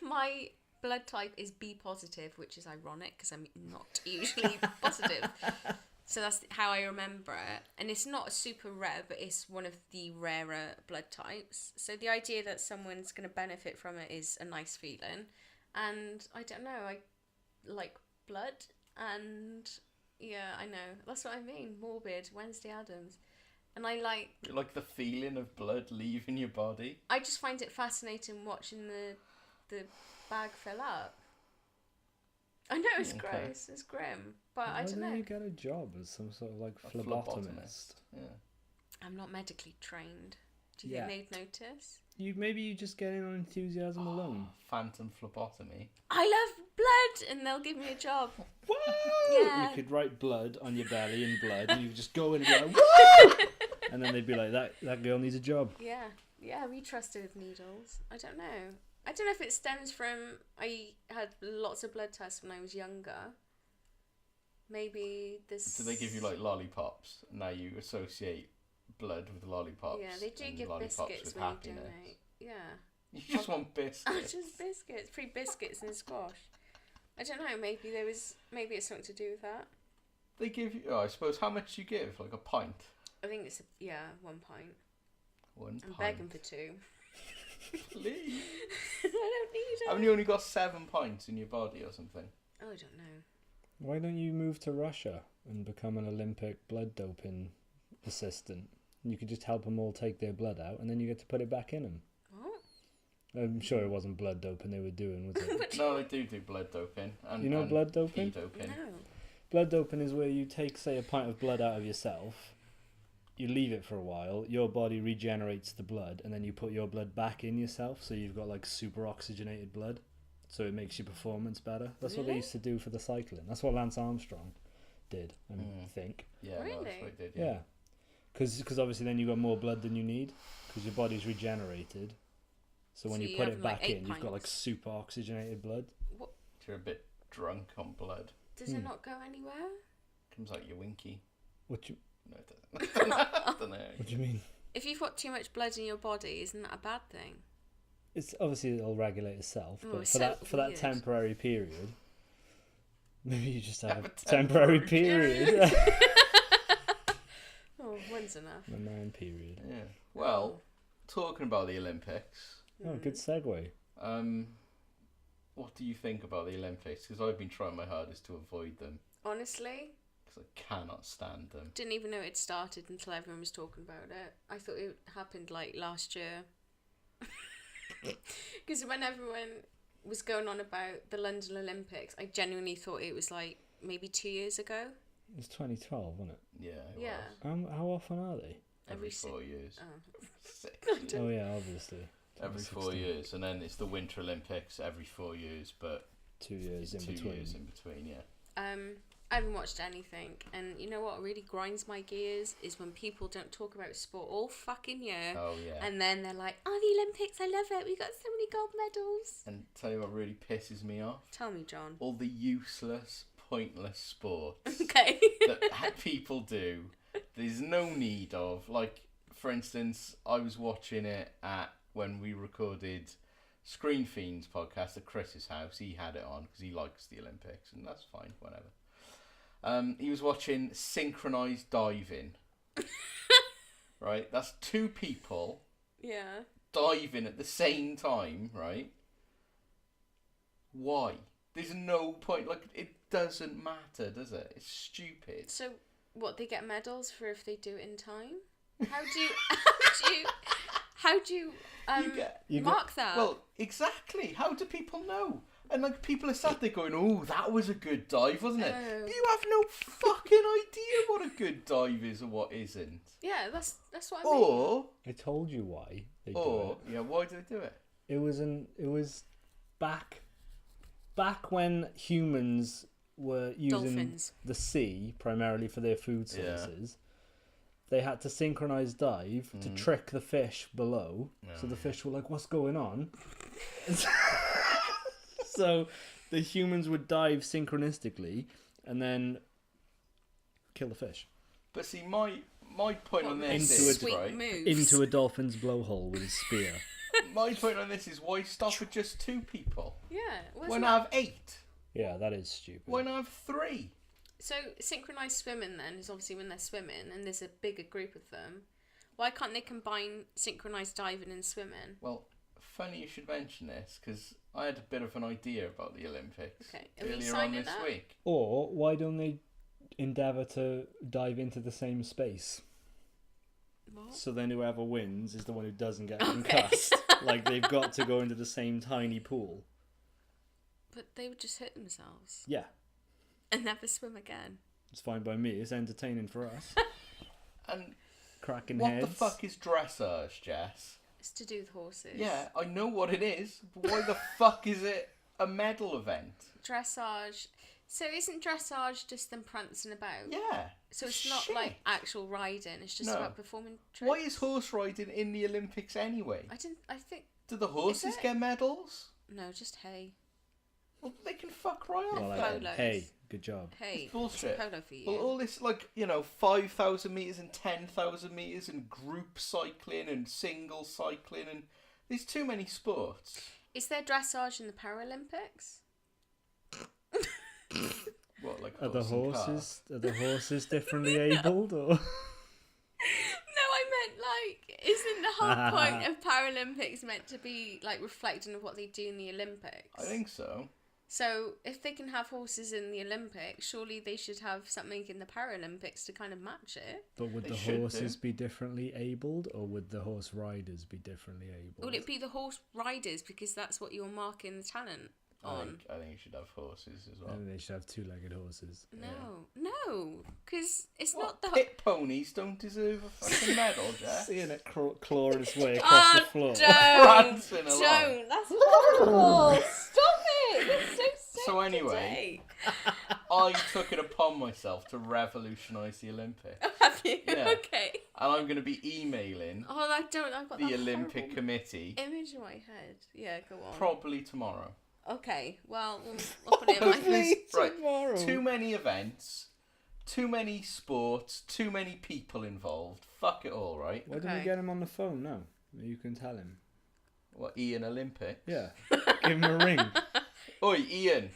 my blood type is B positive, which is ironic because I'm not usually positive. So that's how I remember it. And it's not super rare, but it's one of the rarer blood types. So the idea that someone's going to benefit from it is a nice feeling. And I don't know, I like blood. And yeah, I know. That's what I mean. Morbid, Wednesday Addams. And I like the feeling of blood leaving your body. I just find it fascinating watching the bag fill up. I know it's gross, it's grim, but I don't know. Why don't you get a job as some sort of like A phlebotomist? Yeah. I'm not medically trained. Do you Yeah. think they'd notice? Maybe you just get in on enthusiasm alone. Phantom phlebotomy. I love blood, and they'll give me a job. Woo! Yeah. You could write blood on your belly in blood, and you could just go in and be like, woo! And then they'd be like, that girl needs a job. Yeah, we trusted with needles. I don't know if it stems from I had lots of blood tests when I was younger. Maybe this... Do they give you like lollipops? Now you associate blood with lollipops. Yeah, they do and give lollipops biscuits with when happiness. you donate. Yeah. You just want biscuits. Just biscuits. Free biscuits and squash. I don't know, maybe it's something to do with that. They give you, I suppose, how much do you give? Like a pint? I think it's, 1 pint. 1 I'm pint. begging for 2. Please. I don't need it. Haven't you only got 7 pints in your body or something? Oh, I don't know. Why don't you move to Russia and become an Olympic blood doping assistant? You could just help them all take their blood out, and then you get to put it back in them. What? I'm sure it wasn't blood doping they were doing, was it? No, they do blood doping. And, You know and blood doping? pee doping. No. Blood doping is where you take, say, a pint of blood out of yourself, you leave it for a while, your body regenerates the blood, and then you put your blood back in yourself, so you've got like super oxygenated blood, so it makes your performance better. That's what they Really? used to do for the cycling. That's what Lance Armstrong did, I think. Yeah, no, that's Really? what they did. Yeah. Because obviously then you got more blood than you need, because your body's regenerated. So when So you you put have, it like, back 8 in, you've got like pints? super oxygenated blood. You're a bit drunk on blood. Does it not go anywhere? Comes out your winky. What you No, it doesn't. I don't know. What do you mean? If you've got too much blood in your body, isn't that a bad thing? It's obviously it'll regulate itself, Oh, but it's for so that weird. temporary period, maybe you just have Have a a temporary temporary period. Oh, one's enough. The man period. Yeah. Well, talking about the Olympics, Oh, good segue. what do you think about the Olympics? Because I've been trying my hardest to avoid them. Honestly, Because I cannot stand them. didn't even know it started until everyone was talking about it. I thought it happened like last year. Because when everyone was going on about the London Olympics, I genuinely thought it was like maybe 2 years ago. It was 2012, wasn't it? Yeah. It Yeah. was. How often are they? Every si- 4 years. Oh. 6 years. Oh yeah, obviously. Every 4 2016. years. And then it's the Winter Olympics every 4 years, but 2 years in 2 between. years in between, yeah. I haven't watched anything, and you know what really grinds my gears is when people don't talk about sport all fucking year, Oh, yeah. and then they're like, "Oh, the Olympics! I love it. We got so many gold medals." And tell you what really pisses me off? Tell me, John. All the useless, pointless sports Okay. that people do. There's no need of. Like, for instance, I was watching it when we recorded Screen Fiends podcast at Chris's house. He had it on because he likes the Olympics, and that's fine, whatever. He was watching synchronise diving. Right? That's 2 people Yeah. diving at the same time, right? Why? There's no point. Like, it doesn't matter, does it? It's stupid. So, what, they get medals for if they do it in time? How do you, mark that? Well, exactly. How do people know? And like people are sat there going, "Oh, that was a good dive, wasn't it?" Oh. But you have no fucking idea what a good dive is or what isn't. Yeah, that's what I mean. Or, I told you why they do it. yeah, why do they do it? It was back when humans were using Dolphins. the sea primarily for their food sources. They had to synchronize dive to trick the fish below. So the fish were like, "What's going on?" So the humans would dive synchronistically and then kill the fish But see, my point on this Into is, Sweet right? moves. into a dolphin's blowhole with his spear. My point on this is, why stop at just 2 people? Yeah. Well, Why isn't not have 8? Yeah, that is stupid. Why not have 3? So synchronized swimming then is obviously when they're swimming and there's a bigger group of them. Why can't they combine synchronized diving and swimming? Well, funny you should mention this, because I had a bit of an idea about the Olympics Okay, are we earlier on signing this up? week. Or why don't they endeavour to dive into the same space? What? So then whoever wins is the one who doesn't get concussed. Like they've got to go into the same tiny pool. But they would just hurt themselves Yeah, and never swim again. it's fine by me. It's entertaining for us. And Cracking what heads. the fuck is dressage, Jess? It's to do with horses. Yeah, I know what it is, but why the fuck is it a medal event? Dressage. So isn't dressage just them prancing about? Yeah. So it's not shit. like actual riding. It's just No. about performing tricks. Why is horse riding in the Olympics anyway? I think Do the horses it? get medals? no, just hay. Well, they can fuck right off. Well, then. Polos. hey, good job. Hay. Bullshit. Polo for you. Well, all this, 5,000 metres and 10,000 metres and group cycling and single cycling and... There's too many sports. Is there dressage in the Paralympics? What, like Are the horse and horses differently abled or? No, I meant isn't the whole point of Paralympics meant to be like reflecting of what they do in the Olympics? car? I think so. So if they can have horses in the Olympics, surely they should have something in the Paralympics to kind of match it. But would They the should horses do. be differently abled, or would the horse riders be differently abled? Would it be the horse riders because that's what you're marking the talent on? I think you should have horses as well. Maybe they should have two-legged horses. No, because it's What, not the pit ponies don't deserve a fucking medal, Jack? Seeing it clawing its way across the floor. Prancing along. Don't. That's horrible. Stop it. It's so sick So anyway, I took it upon myself to revolutionise the Olympics. have you? Yeah. Okay. And I'm going to be emailing Oh, I don't. I've got the that Olympic horrible committee image in my head. Yeah, go on. probably tomorrow. Okay. Well, we'll put it in my head. Right. Tomorrow. Too many events, too many sports, too many people involved. Fuck it all, right? Why don't we Okay. get him on the phone now? You can tell him. What, Ian Olympic? Yeah. Give him a ring. Oi, Ian.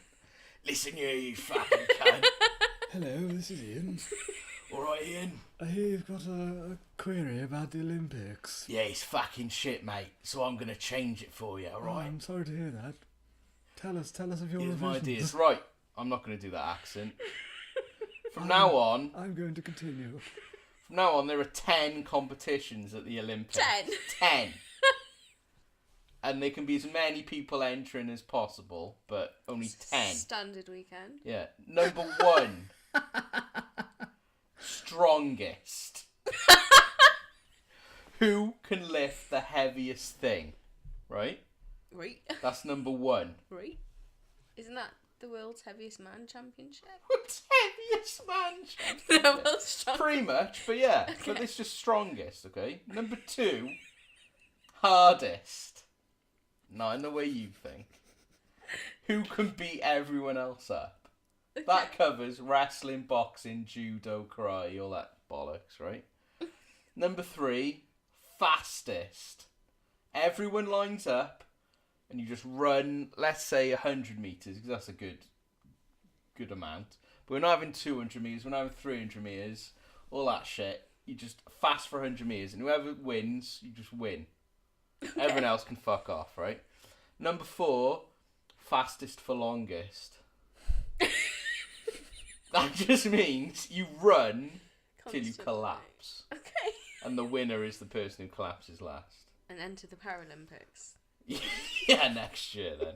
Listen here, you fucking cunt. Hello, this is Ian. Alright, Ian? I hear you've got a query about the Olympics. Yeah, it's fucking shit, mate. So I'm going to change it for you, Oh, alright? I'm sorry to hear that. Tell us of your Here's my revisions. ideas. Right, I'm not going to do that accent. From now on, I'm going to continue. there are 10 competitions at the Olympics. 10? 10. And there can be as many people entering as possible, but only 10. Standard weekend. Yeah. Number 1. Strongest. Who can lift the heaviest thing? Right? Right. That's number 1. Right. Isn't that the world's heaviest man championship? What's heaviest man The championship? world's strongest. Pretty much, but yeah. But Okay. it's just strongest, okay? Number 2, hardest. Not in the way you think. Who can beat everyone else up? That covers wrestling, boxing, judo, karate, all that bollocks, right? Number 3, fastest. Everyone lines up and you just run, let's say 100 metres, because that's a good amount. But we're not having 200 metres, we're not having 300 metres, all that shit. You just fast for 100 metres, and whoever wins, you just win. Everyone else can fuck off, right? Number 4, fastest for longest. That just means you run till you Constantly. collapse. Okay. And the winner is the person who collapses last. And enter the Paralympics. Yeah, next year then.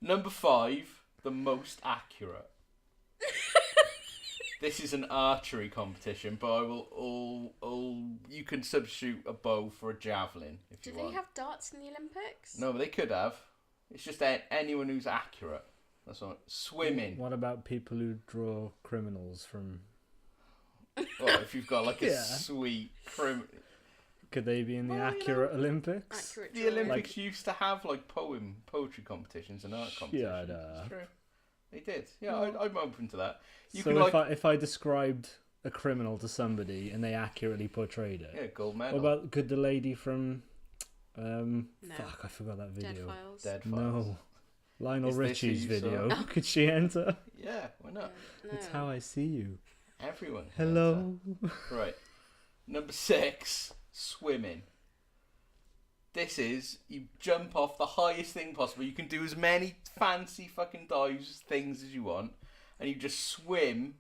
Number 5, the most accurate. This is an archery competition, but I will you can substitute a bow for a javelin if Do you they want. have darts in the Olympics? No, but they could have. It's just anyone who's accurate. That's all. Swimming. What about people who draw criminals from? Well, if you've got like a Yeah. sweet Could they be in the accurate Olympics? Accurate The drawing. Olympics used to have like poetry competitions and art competitions. Yeah, duh. It's true. They did. Yeah, I'm open to that. You So can if I described a criminal to somebody and they accurately portrayed it, yeah, gold medal. what about could the lady from fuck, I forgot that Dead video. Files. Dead Files. No, Lionel Is this Richie's who you saw? video. Could she enter? Yeah, why not? No. It's how I see you. Everyone. Hello. Right. Number 6, swimming. This is, you jump off the highest thing possible. You can do as many fancy fucking dives things as you want. And you just swim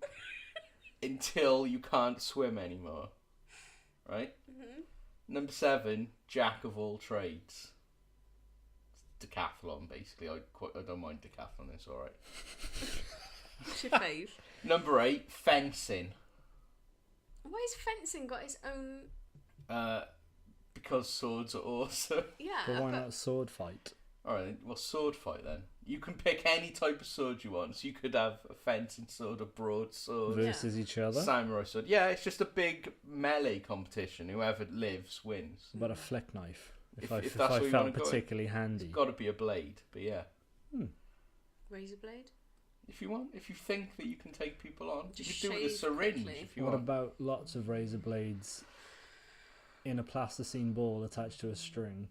until you can't swim anymore. Right? Mm-hmm. Number 7, jack of all trades. Decathlon, basically. I don't mind decathlon, it's alright. What's your fave? Number 8, fencing. Why has fencing got its own... Because swords are awesome. Yeah, But why not sword fight? Alright, well, sword fight then. You can pick any type of sword you want. So you could have a fencing sword, a broadsword, Versus each other? samurai sword. Yeah, it's just a big melee competition. Whoever lives wins. What about a flick knife? If I that's what you felt wanna go in. particularly handy. It's got to be a blade, but yeah. Razor blade? If you want, if you think that you can take people on, Just you could do it with a shave syringe quickly. if you What want. about lots of razor blades in a plasticine ball attached to a string?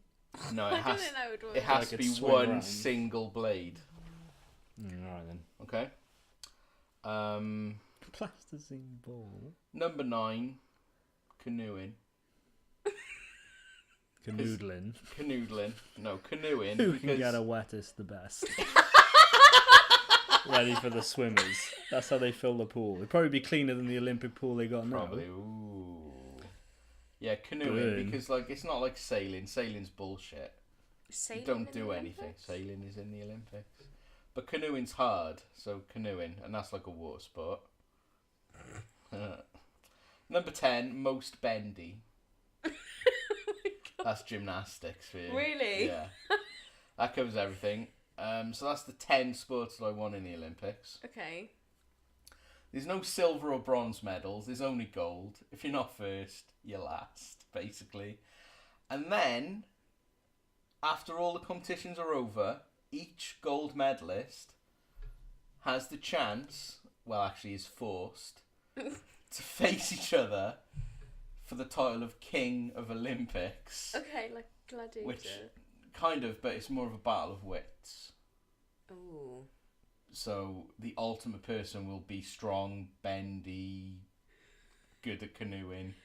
No, I it don't has. know how it works. It has Like to it be swing one round. single blade. Alright then. Okay. Plasticine ball. Number 9, canoeing. Canoodling. Canoodling. No, canoeing. Who because can get a wettest the best? Ready for the swimmers. That's how they fill the pool. It'd probably be cleaner than the Olympic pool they got now. Probably. Ooh. Yeah, canoeing, Good. because like it's not like sailing. Sailing's bullshit. Sailing You don't in the do anything. Olympics? Sailing is in the Olympics. But canoeing's hard, so canoeing, and that's like a water sport. Number 10, most bendy. That's gymnastics for you. Really? Yeah. That covers everything. So that's the 10 sports that I won in the Olympics. Okay. There's no silver or bronze medals. There's only gold. If you're not first, you're last, basically. And then, after all the competitions are over, each gold medalist has the chance, well, actually is forced, to face each other for the title of King of Olympics. Okay, like gladiator. Which, kind of, but it's more of a battle of wits. Ooh. So the ultimate person will be strong, bendy, good at canoeing,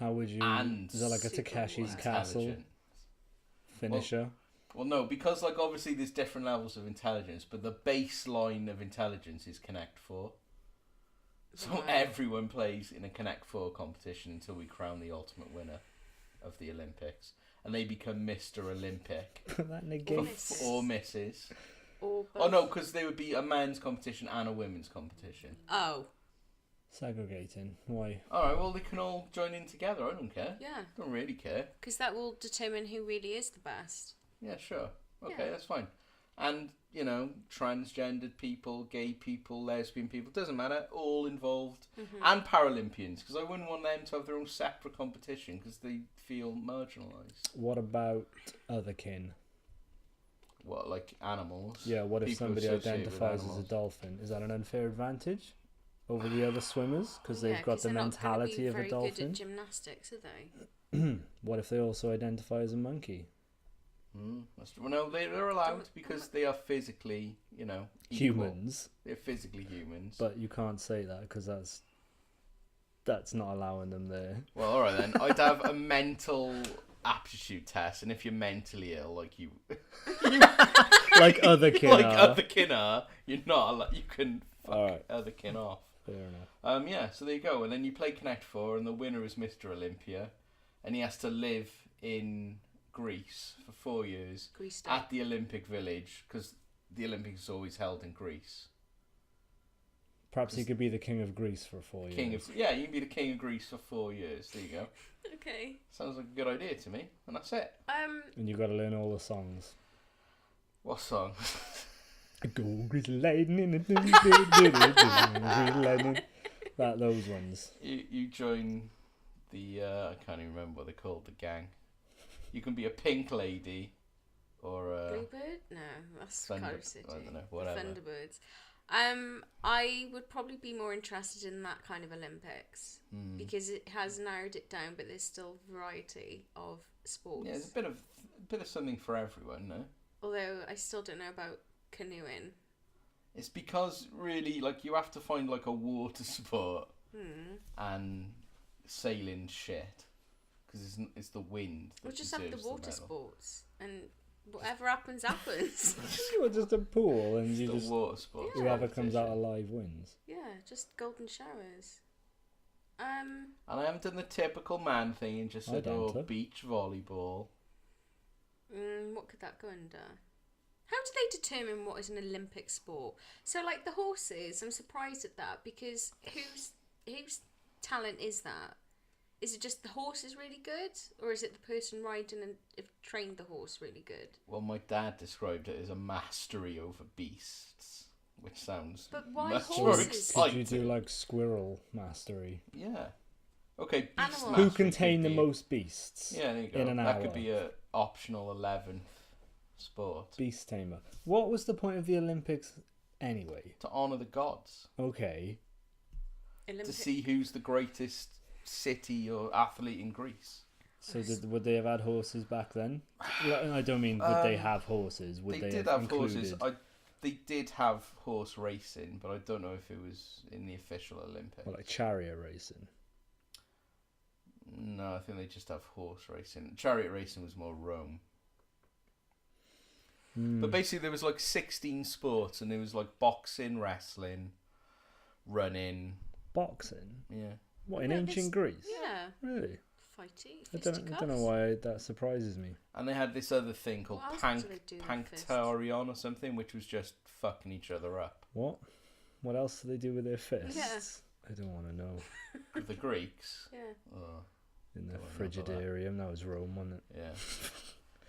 How would you... and Is that like a super Takeshi's wise. Castle intelligent. finisher? Well, no, because like obviously there's different levels of intelligence, but the baseline of intelligence is Connect 4. So Right. everyone plays in a Connect 4 competition until we crown the ultimate winner of the Olympics, and they become Mr. Olympic That for negates... or Mrs. Or both. Oh no, because they would be a men's competition and a women's competition. Oh. Segregating. Why? Alright, well they can all join in together, I don't care. Yeah. Don't really care. Because that will determine who really is the best. Yeah, sure. Okay, Yeah. that's fine. And, you know, transgendered people, gay people, lesbian people, doesn't matter, all involved. Mm-hmm. And Paralympians, because I wouldn't want them to have their own separate competition because they feel marginalised. What about other kin? What, like animals? Yeah, what if People somebody associated with identifies as a animals. dolphin? Is that an unfair advantage over the other swimmers? Because Yeah, they've got 'cause the they're not gonna mentality be of a very good dolphin. at gymnastics, are they? What if they also identify as a monkey? Well, no, they're allowed because they are physically, you know, equal. Humans. They're physically humans. But you can't say that because that's not allowing them there. Well, alright then. I'd have a mental aptitude test, and if you're mentally ill, like you... Like other kin like are. other kin are, you're not allowed, you can fuck Alright. other kin off. Fair enough. Yeah, so there you go. And then you play Connect 4, and the winner is Mr. Olympia, and he has to live in Greece for 4 years Greece at the Olympic Village, because the Olympics is always held in Greece. Perhaps he could be the king of Greece for 4 years. Yeah, you can be the king of Greece for 4 years. There you go. Okay. Sounds like a good idea to me, and that's it. And you've got to learn all the songs. What song? Go Grease lightning, Grease lightning. Those ones. You join the I can't even remember what they're called, the gang. You can be a pink lady or a Bluebird? No, that's Cardiff City. I don't know, whatever. Thunderbirds. I would probably be more interested in that kind of Olympics because it has narrowed it down, but there's still variety of sports. Yeah, there's a bit of something for everyone, no? Although I still don't know about canoeing. It's because really, like, you have to find like a water sport and sailing shit because it's the wind. We'll just have the deserves water medal. sports, and whatever happens, happens. Or just a pool, and you The just water sport. whoever comes out alive wins. Yeah, just golden showers. And I haven't done the typical man thing and just I said, don't. beach volleyball. What could that go under? How do they determine what is an Olympic sport? So, like the horses, I'm surprised at that because whose talent is that? Is it just the horse is really good, or is it the person riding and have trained the horse really good? Well, my dad described it as a mastery over beasts, which sounds But why much horses? more Could exciting. you do like squirrel mastery? Yeah. Okay, beast Animals. mastery Who can tame the could be- most beasts? Yeah, there you go. in an that hour? could be a optional 11th sport Beast tamer. What was the point of the Olympics anyway? to honour the gods, Okay. Olympic. to see who's the greatest city or athlete in Greece. So would they have had horses back then? I don't mean would they have horses. Would they did have have horses. included, They did have horse racing, but I don't know if it was in the official Olympics. well, like chariot racing? No, I think they just have horse racing. Chariot racing was more Rome. But basically there was like 16 sports, and there was like boxing, wrestling, running. Boxing? Yeah. What, in Yeah, ancient Greece? Yeah, Really? fighty. I don't know why that surprises me. And they had this other thing called What else do they do with fists? Panctarion or something, which was just fucking each other up. What? What else do they do with their fists? Yeah. I don't want to know. The Greeks. Yeah. Oh, In the Don't remember that. Frigidarium, that was Rome, wasn't it? yeah.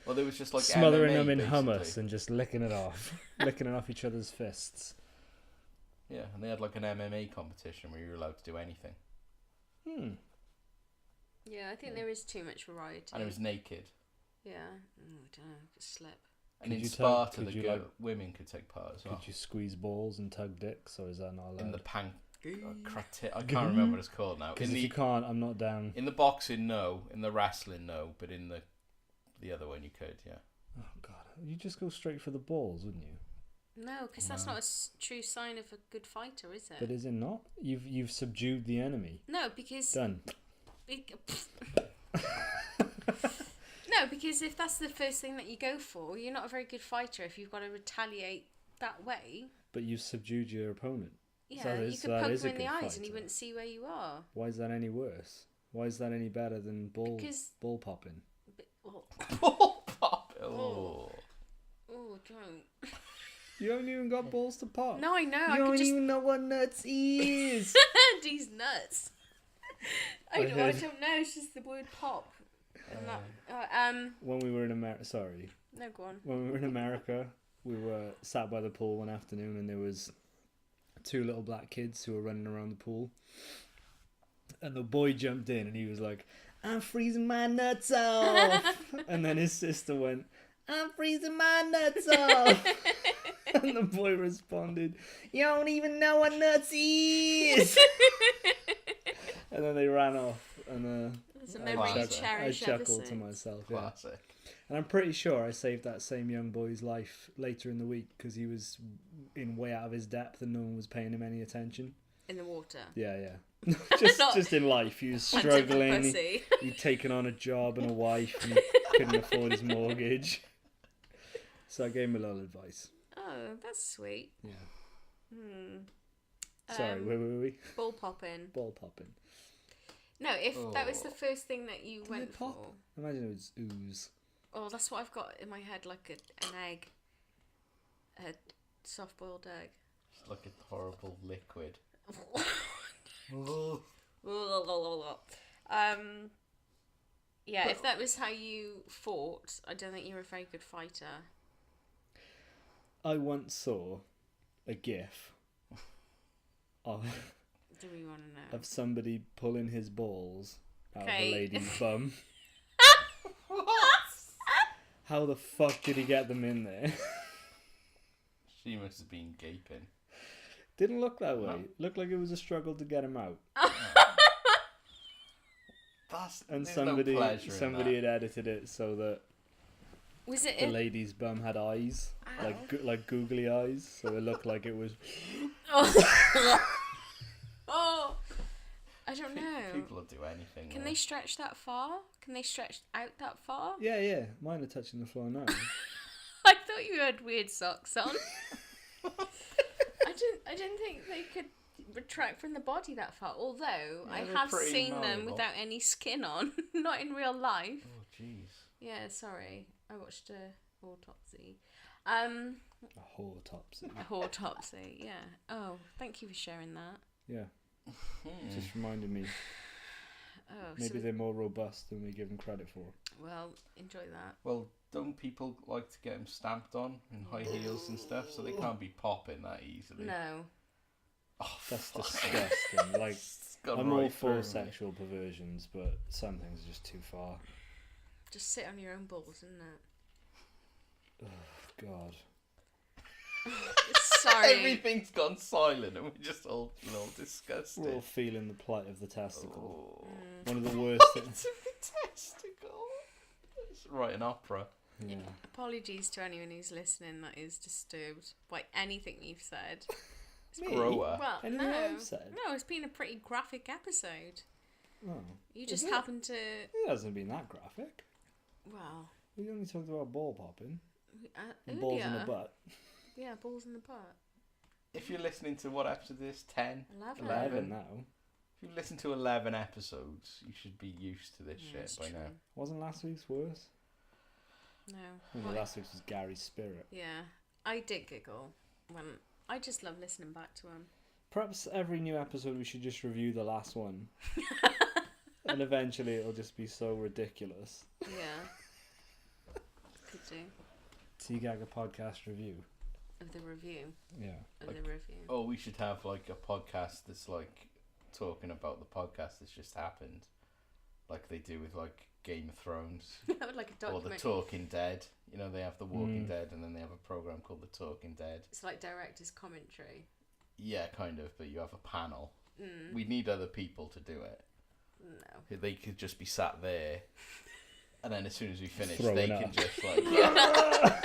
Well, there was just like Smothering MMA, them in basically. hummus and just licking it off. Licking it off each other's fists. Yeah, and they had like an MMA competition where you were allowed to do anything. Yeah, I think there is too much variety. And it was naked. Yeah. I don't know. Could slip. And Could in you Sparta, could the you, girl, like- women could take part as well. Could you squeeze balls and tug dicks, or is that not allowed? In the I can't remember what it's called now. Because In if you the can't, I'm not down. in the boxing, no. In the wrestling, no. But in the other one, you could, yeah. Oh god, you just go straight for the balls, wouldn't you? No, because that's not a true sign of a good fighter, is it? But is it not? You've subdued the enemy. No, because Done. No, because if that's the first thing that you go for, you're not a very good fighter if you've got to retaliate that way. But you've subdued your opponent. Yeah, So that you is- could that poke is a him in the good eyes and fighter. he wouldn't see where you are. Why is that any worse? Why is that any better than ball popping? Oh, Ball pop. Oh. don't. You haven't even got balls to pop. No, I know. You I don't could just even know what nuts is. these nuts. I I heard- don't know. It's just the word pop. And that, When we were in America, sorry. no, go on. When we were in America, we were sat by the pool one afternoon, and there was two little black kids who were running around the pool. And the boy jumped in, and he was like, "I'm freezing my nuts off." And then his sister went, "I'm freezing my nuts off." And the boy responded, "You don't even know what nuts is." And then they ran off, and It's a I memory you chuckled- I cherish ever chuckled to since. myself. Yeah. Classic. And I'm pretty sure I saved that same young boy's life later in the week because he was in way out of his depth and no one was paying him any attention. In the water. Yeah. Not- just in life, he was Hunting for struggling. pussy. He'd taken on a job and a wife and he couldn't afford his mortgage. So I gave him a little advice. Oh, that's sweet. Yeah. Sorry, where were we? Ball popping. Ball popping. No, if that was the Oh. first thing that you Did went it pop? for. Imagine it was ooze. Oh, that's what I've got in my head, like an egg. A soft-boiled egg. It's like a horrible liquid. Yeah, if that was how you fought, I don't think you're a very good fighter. I once saw a GIF of Do we want to know? of somebody pulling his balls out of Okay. a lady's bum. How the fuck did he get them in there? She must have been gaping. Didn't look that way. No. Looked like it was a struggle to get him out. And There's somebody no pleasure in that. had edited it so that Was it? the lady's bum had eyes, like googly eyes, so it looked like it was. Oh, I don't know. People will do anything. Can they stretch that far? Can they stretch out that far? Yeah. Mine are touching the floor now. I thought you had weird socks on. I didn't think they could retract from the body that far. Although I they're have pretty seen them malleable. without any skin on, not in real life. Oh, jeez. Yeah, sorry. I watched a autopsy. A autopsy. A autopsy. Yeah. Oh, thank you for sharing that. Yeah. Just reminded me. Oh, Maybe so they're more robust than we give them credit for. well, enjoy that. Well, don't people like to get them stamped on in high heels and stuff, so they can't be popping that easily? No. Oh, That's fuck. disgusting. Like, It's gone I'm right all for through me. sexual perversions, but some things are just too far. Just sit on your own balls, isn't it? God. Sorry. Everything's gone silent and we're just all disgusted. We're all feeling the plight of the testicle. Oh. One of the worst things. It's a testicle. It's right, an opera. Yeah. Apologies to anyone who's listening that is disturbed by anything you've said. Me? Grower. Well, Anything no. I've said? No, it's been a pretty graphic episode. Oh. You Is just it? happened to... It hasn't been that graphic. Well... We only talked about ball popping. And earlier. balls in the butt. Yeah, balls in the butt. If you're listening to what episode is 10? 11 now. If you've listened to 11 episodes, you should be used to this shit That's by true. now. Wasn't last week's worse? No. Well, Well, last week's was Gary's Spirit. yeah, I did giggle when... I just love listening back to him. Perhaps every new episode we should just review the last one. And eventually it'll just be so ridiculous. Yeah. Could do. T-Gag a podcast review. Of the review. Yeah. Of Like- the review. Oh, we should have like a podcast that's like talking about the podcast that's just happened. Like they do with like Game of Thrones. I would like a Or document. The Talking Dead. You know, they have The Walking Mm. Dead and then they have a program called The Talking Dead. It's like director's commentary. Yeah, kind of, but you have a panel. Mm. We need other people to do it. No. They could just be sat there, and then as soon as we finish, Throwing they up. can just like.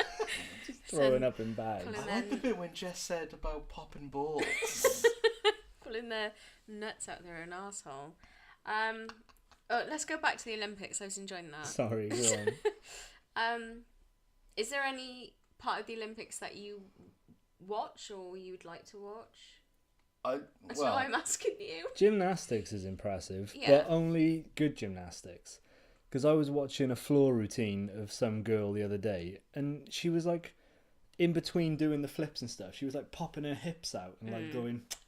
Throwing up in bags. Pulling I like the bit when Jess said about popping balls. Pulling their nuts out their own arsehole. Let's go back to the Olympics. I was enjoying that. Sorry, go on. Is there any part of the Olympics that you watch or you'd like to watch? That's well, why I'm asking you. Gymnastics is impressive, Yeah. but only good gymnastics. Because I was watching a floor routine of some girl the other day, and she was like, in between doing the flips and stuff, she was like popping her hips out and like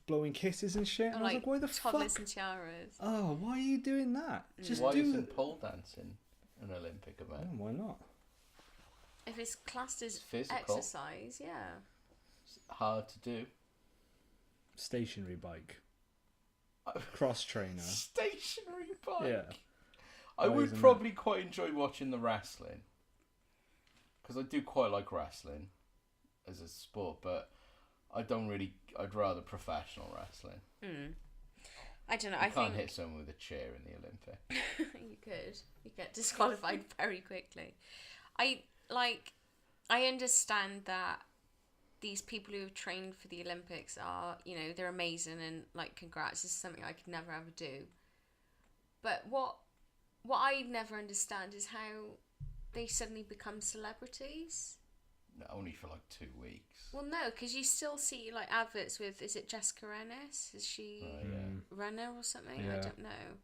blowing kisses and shit. And I was like, why the toddlers fuck? and tiaras. Oh, why are you doing that? Just why do isn't pole dancing an Olympic Oh, event? why not? If it's classed as Physical. exercise, yeah. It's hard to do. Stationary bike. Cross trainer. Stationary bike. Yeah. I Why would isn't probably quite enjoy watching the wrestling. Because I do quite like wrestling as a sport, but I'd rather professional wrestling. I don't know. You I can't think hit someone with a chair in the Olympics. you could. You get disqualified very quickly. I understand that these people who have trained for the Olympics are, they're amazing and like congrats. This is something I could never ever do. But what I never understand is how they suddenly become celebrities. No, only for like 2 weeks. Well, no, because you still see like adverts with, is it Jessica Ennis? Is she Renner or something? I Yeah. don't know.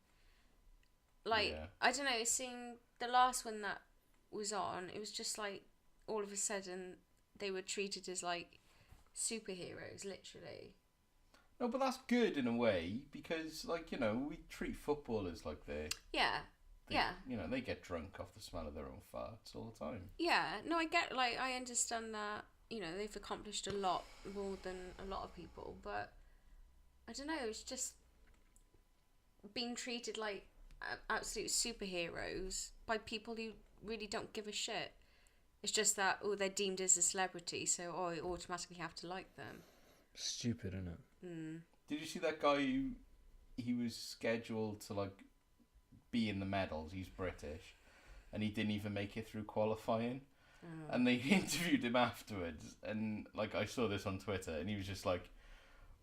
Like, Yeah. I don't know, seeing the last one that was on, it was just like all of a sudden they were treated as like superheroes, literally. No, but that's good in a way because, like, you know, we treat footballers like Yeah. Yeah. You know, they get drunk off the smell of their own farts all the time. Yeah. No, I understand that, you know, they've accomplished a lot more than a lot of people, but I don't know, it's just being treated like absolute superheroes by people who really don't give a shit. It's just that, they're deemed as a celebrity, so you automatically have to like them. Stupid, isn't it? Did you see that guy who he was scheduled to like be in the medals? He's British, and he didn't even make it through qualifying. And they interviewed him afterwards, and like I saw this on Twitter, and he was just like,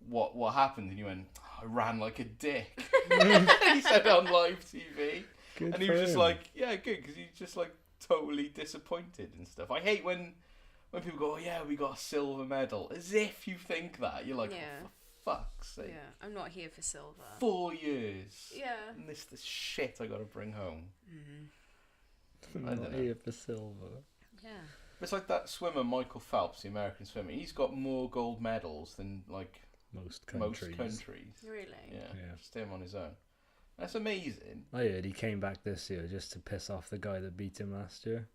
"What happened?" And he went, "I ran like a dick." He said on live TV, Good and he for was just him. like, "Yeah, good," because he's just like totally disappointed and stuff. I hate when people go, "Oh yeah, we got a silver medal," as if you think that. You're like, Yeah. "Oh, for fuck's sake." Yeah, I'm not here for silver. 4 years. Yeah. And this shit I got to bring home. I Not don't know. here for silver. Yeah. It's like that swimmer Michael Phelps, the American swimmer. He's got more gold medals than like Most countries. most countries. Really? Yeah, just him on his own. That's amazing. I heard he came back this year just to piss off the guy that beat him last year.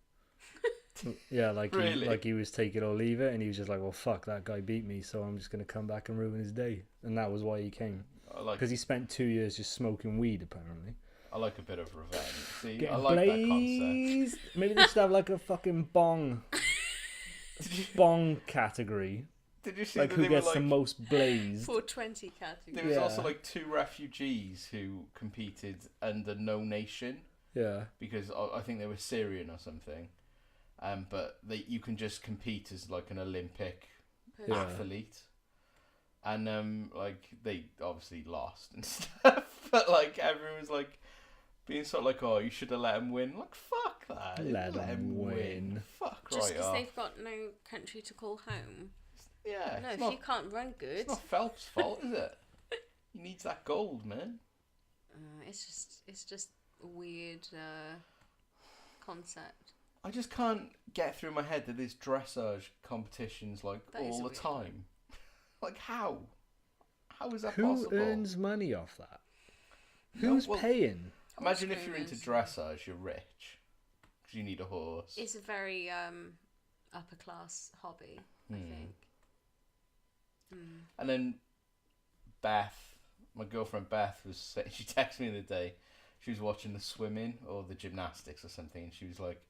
Yeah, like Really? he was take it or leave it, and he was just like, "Well, fuck, that guy beat me, so I'm just gonna come back and ruin his day." And that was why he came, I like because he spent 2 years just smoking weed, apparently. a bit of revenge. See, Getting I like that concept. blazed. Maybe they should have like a fucking bong category, Did you see like that who they were gets like? the most blazed. 420 category. There was also Yeah. like 2 refugees who competed under no nation Yeah, because I think they were Syrian or something. But you can just compete as like an Olympic Yeah. athlete, and like they obviously lost and stuff. But like everyone was like being sort of like, "Oh, you should have let him win." Like, fuck that. Let him win. Fuck Just right because off. they've got no country to call home. Yeah, No, it's if not, you can't run good, it's not Phelps' fault, is it? He needs that gold, man. it's just a weird concept. I just can't get through my head that there's dressage competitions like That is all a the weird time. Like how? How is that who possible? earns money off that? No, Who's well, paying? Imagine Horse if you're into groomers. dressage, you're rich. Because you need a horse. It's a very upper class hobby, I think. And then Beth, my girlfriend Beth, was saying, she texted me the other day, she was watching the swimming or the gymnastics or something, and she was like,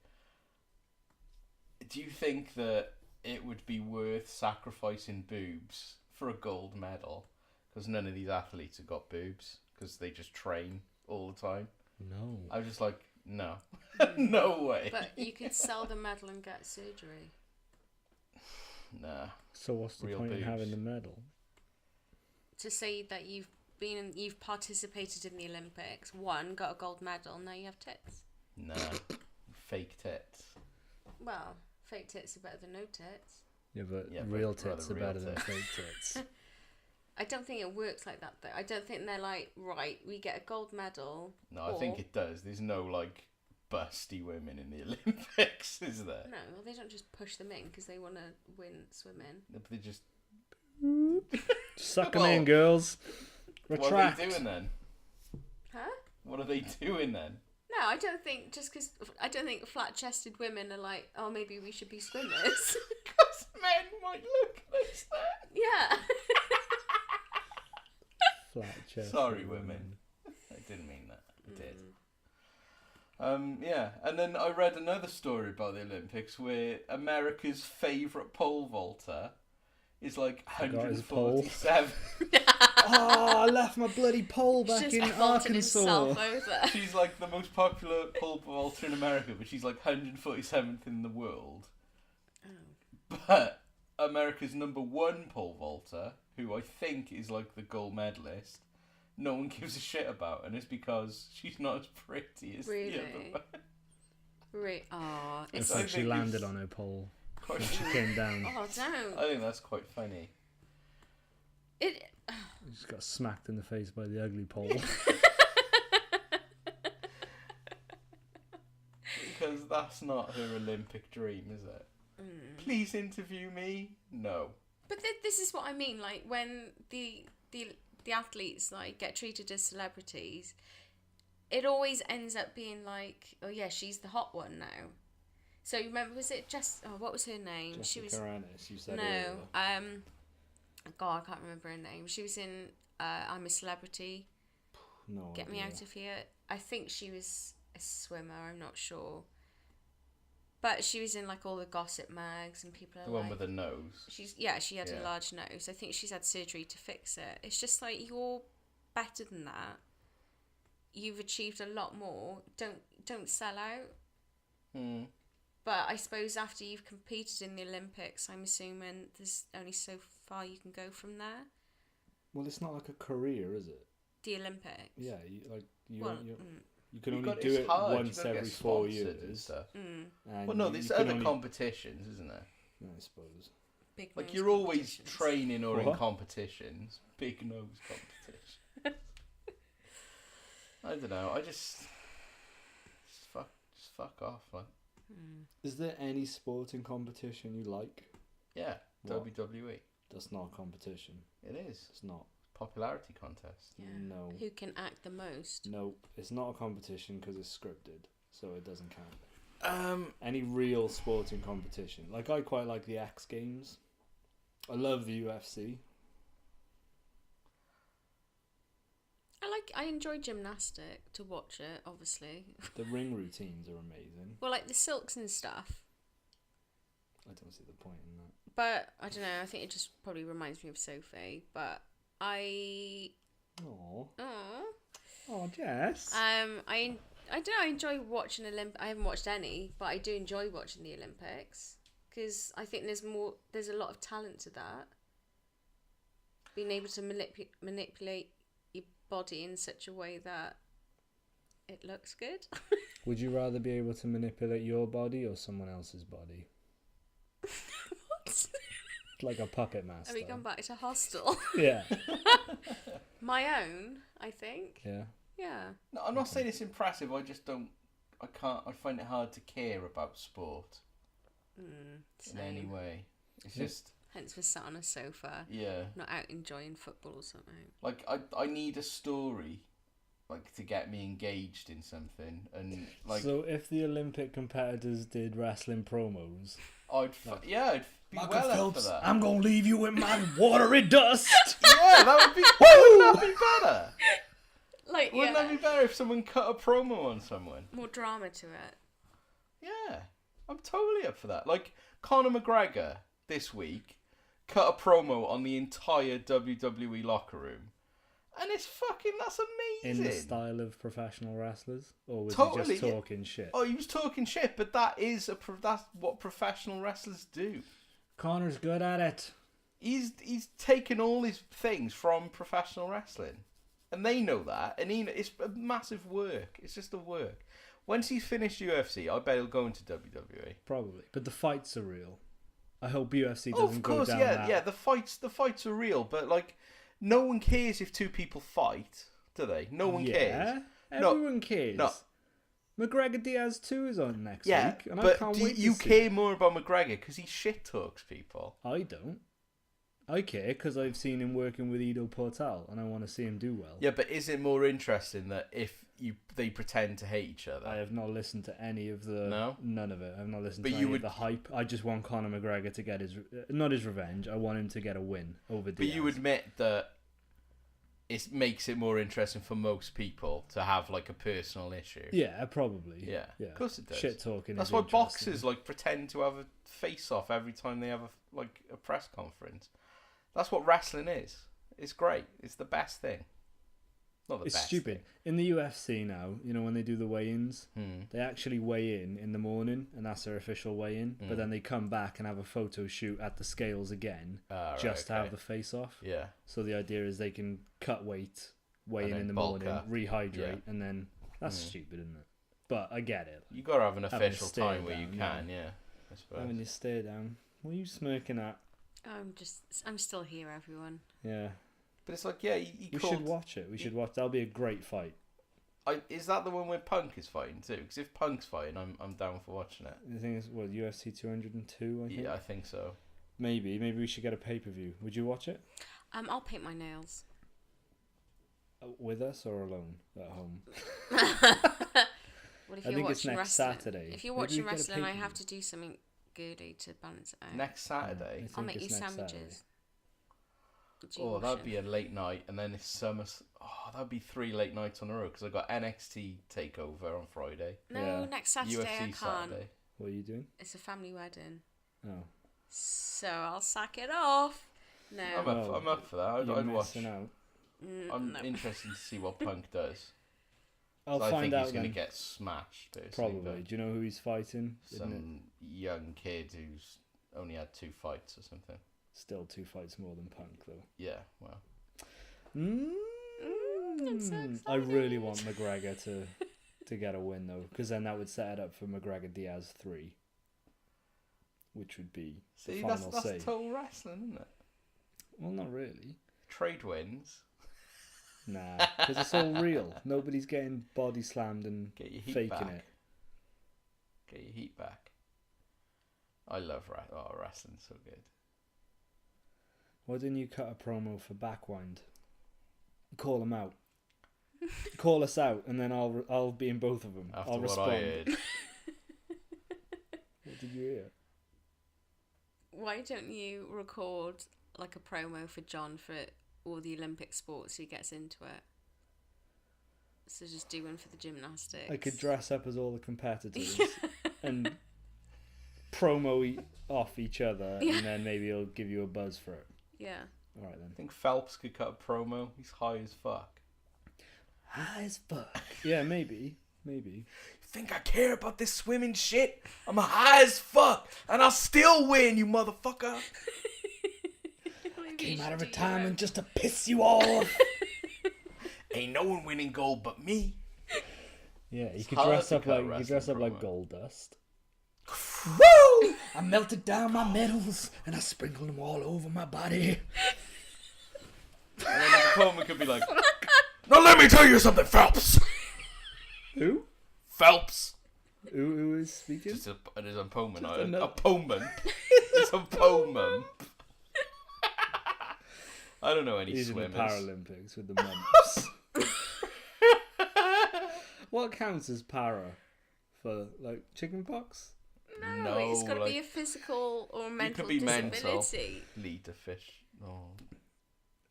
"Do you think that it would be worth sacrificing boobs for a gold medal? Because none of these athletes have got boobs, because they just train all the time." No. I was just like, no. No way. But you could sell the medal and get surgery. Nah. So what's the Real point in boobs. having the medal? To say that you've participated in the Olympics, won, got a gold medal, now you have tits. Nah. Fake tits. Well, fake tits are better than no tits. Yeah, but Yeah, but real rather tits are real better than tits. fake tits. I don't think it works like that though. I don't think they're like, right, we get a gold medal. No, I think or- it does. There's no, like, busty women in the Olympics, is there? No, well, they don't just push them in because they want to win swimming. They just... Suck them Well, in, girls. What Retract. are they doing then? Huh? What are they doing then? No, I don't think I don't think flat-chested women are like, oh, maybe we should be swimmers. Because men might look like that. Yeah. Flat chest. Sorry, women. I didn't mean that. I did. Yeah, and then I read another story about the Olympics where America's favourite pole vaulter is like Forgot his pole. 147. Oh, I left my bloody pole back Just in vaulted Arkansas. himself over. She's like the most popular pole vaulter in America, but she's like 147th in the world. Oh. But America's number 1 pole vaulter, who I think is like the gold medalist, no one gives a shit about, and it's because she's not as pretty as the Really? other one. Right. Oh, It's it's I like she think landed it's on her pole quite when she came down. oh, don't. I think that's quite funny. It. She just got smacked in the face by the ugly pole. Because that's not her Olympic dream, is it? Please interview me. No. But this is what I mean. Like when the athletes like get treated as celebrities, it always ends up being like, oh yeah, she's the hot one now. So remember, was it what was her name? Jessica Ennis, you said no, earlier. God, I can't remember her name. She was in I'm a Celebrity. No Get idea. Me Out of Here. I think she was a swimmer. I'm not sure. But she was in like all the gossip mags, and people are The like, one with the nose. she had a large nose. I think she's had surgery to fix it. It's just like, you're better than that. You've achieved a lot more. Don't sell out. But I suppose after you've competed in the Olympics, I'm assuming there's only so far you can go from there. Well, it's not like a career, is it? The Olympics. Yeah, you can You've only got- do it's it hard. once You've gotta every get 4 sponsored and years. stuff. And Well, no, you there's can other only- competitions, isn't there? I suppose. Big Like, nose you're always competitions. training or in What? competitions. Big nose competition. I don't know. I just fuck off. Like, Is there any sporting competition you like? yeah, What? WWE. That's not a competition. It is. It's not. Popularity contest. Yeah. No. Who can act the most? Nope. It's not a competition because it's scripted, so it doesn't count. Any real sporting competition. Like, I quite like the X Games. I love the UFC. I enjoy gymnastic to watch it, obviously. The ring routines are amazing. Well, like the silks and stuff. I don't see the point in that. But I don't know. I think it just probably reminds me of Sophie. But I Oh, Jess. I don't know. I enjoy watching I haven't watched any, but I do enjoy watching the Olympics because I think there's a lot of talent to that. Being able to manipulate your body in such a way that it looks good. Would you rather be able to manipulate your body or someone else's body? What? Like a puppet master. Have we gone back to Hostel? Yeah. My own, I think. Yeah. Yeah. No, I'm not saying it's impressive. I just don't. I can't. I find it hard to care about sport in any way. It's just. Hence, we're sat on a sofa. Yeah. Not out enjoying football or something. Like, I need a story, like, to get me engaged in something, and like. So if the Olympic competitors did wrestling promos, I'd be Michael well Phelps, up for that. I'm gonna leave you with my watery dust. Yeah, that would be. Wouldn't that be better? Like, Wouldn't that be better if someone cut a promo on someone? more drama to it. Yeah, I'm totally up for that. Like, Conor McGregor this week cut a promo on the entire WWE locker room, and that's amazing. In the style of professional wrestlers, or was Totally, he just talking shit? Oh, he was talking shit, but that's what professional wrestlers do. Connor's good at it. He's taken all his things from professional wrestling, and they know that, and it's a massive work. It's just a work. Once he's finished UFC, I bet he'll go into WWE. Probably, but the fights are real. I hope UFC Oh, doesn't of go course, down yeah, that. yeah. The fights are real, but like, no one cares if two people fight, do they? No one cares. Everyone cares. No. McGregor Diaz 2 is on next Yeah, week, and I but can't do wait to you see care it. more about McGregor because he shit talks people? I don't. I care because I've seen him working with Ido Portal, and I want to see him do well. Yeah, but is it more interesting that if they pretend to hate each other? I have not listened to any of the... No? None of it. I've not listened But to you any would- of the hype. I just want Conor McGregor to get his... not his revenge. I want him to get a win over Diaz. But you admit that it makes it more interesting for most people to have like a personal issue. Yeah, probably. Yeah, of course it does. Shit talking. That's is why interesting. boxers like pretend to have a face-off every time they have a press conference. That's what wrestling is. It's great. It's the best thing. Not the It's best. stupid. In the UFC now, you know, when they do the weigh-ins, thing. they actually weigh in the morning, and that's their official weigh-in. But then they come back and have a photo shoot at the scales again, just to have the face-off. Yeah. So the idea is they can cut weight, weigh And in then the bulk morning, up. rehydrate, Yeah. and then that's stupid, isn't it? But I get it. You gotta have an Having official to stare time where you down, can. Yeah. I suppose. Having you stare down. What are you smirking at? I'm still here, everyone. Yeah. But it's like, yeah, he We called. should watch it. We should watch. That'll be a great fight. Is that the one where Punk is fighting too? Because if Punk's fighting, I'm down for watching it. The thing is, well, UFC 202, I think. Yeah, I think so. Maybe we should get a pay-per-view. Would you watch it? I'll paint my nails. With us or alone at home? What if I you're think it's watching next wrestling? Saturday. If you're Maybe we watching get a wrestling, I pay-per-view. have to do something goody to balance it out. Next Saturday. I I'll think make you it's next sandwiches. Do Oh, you wash that'd it? be a late night, and then it's summer. Oh, that'd be 3 late nights on a row because I got NXT Takeover on Friday, No, Yeah. next Saturday I UFC can't. Saturday. What are you doing? It's a family wedding, Oh, so I'll sack it off. No, I'm up for that. you're I'd watch. missing out. I'm no. interested to see what Punk does. I'll I find think out he's going to then. get smashed. Personally, Probably. but Do you know who he's fighting? Isn't it some young kid who's only had 2 fights or something. still 2 fights more than Punk though? Yeah, well, I'm so I really want McGregor to get a win though, because then that would set it up for McGregor Diaz 3, which would be the see, final that's say. total wrestling, isn't it? Well, not really. Trade wins. Nah, because it's all real. Nobody's getting body slammed and Get your heat faking back. it. Get your heat back. I love wrestling, so good. Why didn't you cut a promo for Backwind? Call them out. Call us out, and then I'll be in both of them. After I'll what respond. I heard. What did you hear? Why don't you record like a promo for John for all the Olympic sports he gets into it? So just do one for the gymnastics. I could dress up as all the competitors and promo off each other, and then maybe I'll give you a buzz for it. Yeah. All right then. I think Phelps could cut a promo. He's high as fuck. High as fuck. Yeah, maybe. You think I care about this swimming shit? I'm high as fuck, and I'll still win, you motherfucker. Came out of retirement just to piss you off. Ain't no one winning gold but me. Yeah, you could hard dress to up cut like a you could dress up wrestling like promo. Gold Dust. Woo! I melted down my medals and I sprinkled them all over my body. And then the promo could be like, now let me tell you something, Phelps. Who? Phelps. Who is speaking? Just it is a poem. Just A another- poem. It's a poem. I don't know any He's in the swimmers. Paralympics with the mumps. What counts as para for like chickenpox? No, it's got to like, be a physical or mental be mental. disability. lead to fish. Oh,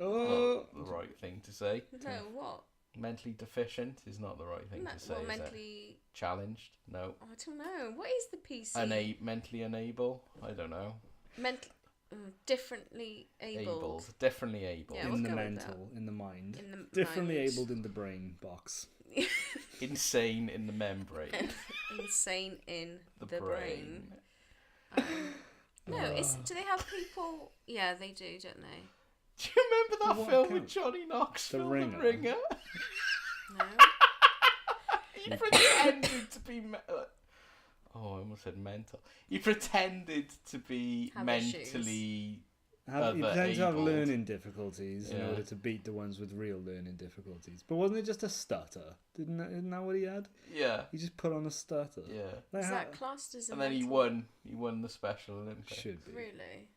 Oh, not the right thing to say. No, what? Mentally deficient is not the right thing to say. Well, is it? mentally. Challenged? No. Oh, I don't know. What is the PC? Mentally unable? I don't know. Differently abled. Definitely able. Yeah, in we'll the go with mental, in the mind. In the Differently mind. abled in the brain box. Insane in the membrane. Insane in The the brain. No, do they have people? Yeah, they do, don't they? Do you remember that What film count? with Johnny Knoxville, The Ringer? Ringer? No. He pretended to be... I almost said mental. He pretended to be Have mentally... You Other tend to have abled. learning difficulties in Yeah. order to beat the ones with real learning difficulties. But wasn't it just a stutter? Isn't that what he had? Yeah, He just put on a stutter. yeah. Like Is how- that classed as a And then he mental- won. He won the Special Olympics. Should be. Really?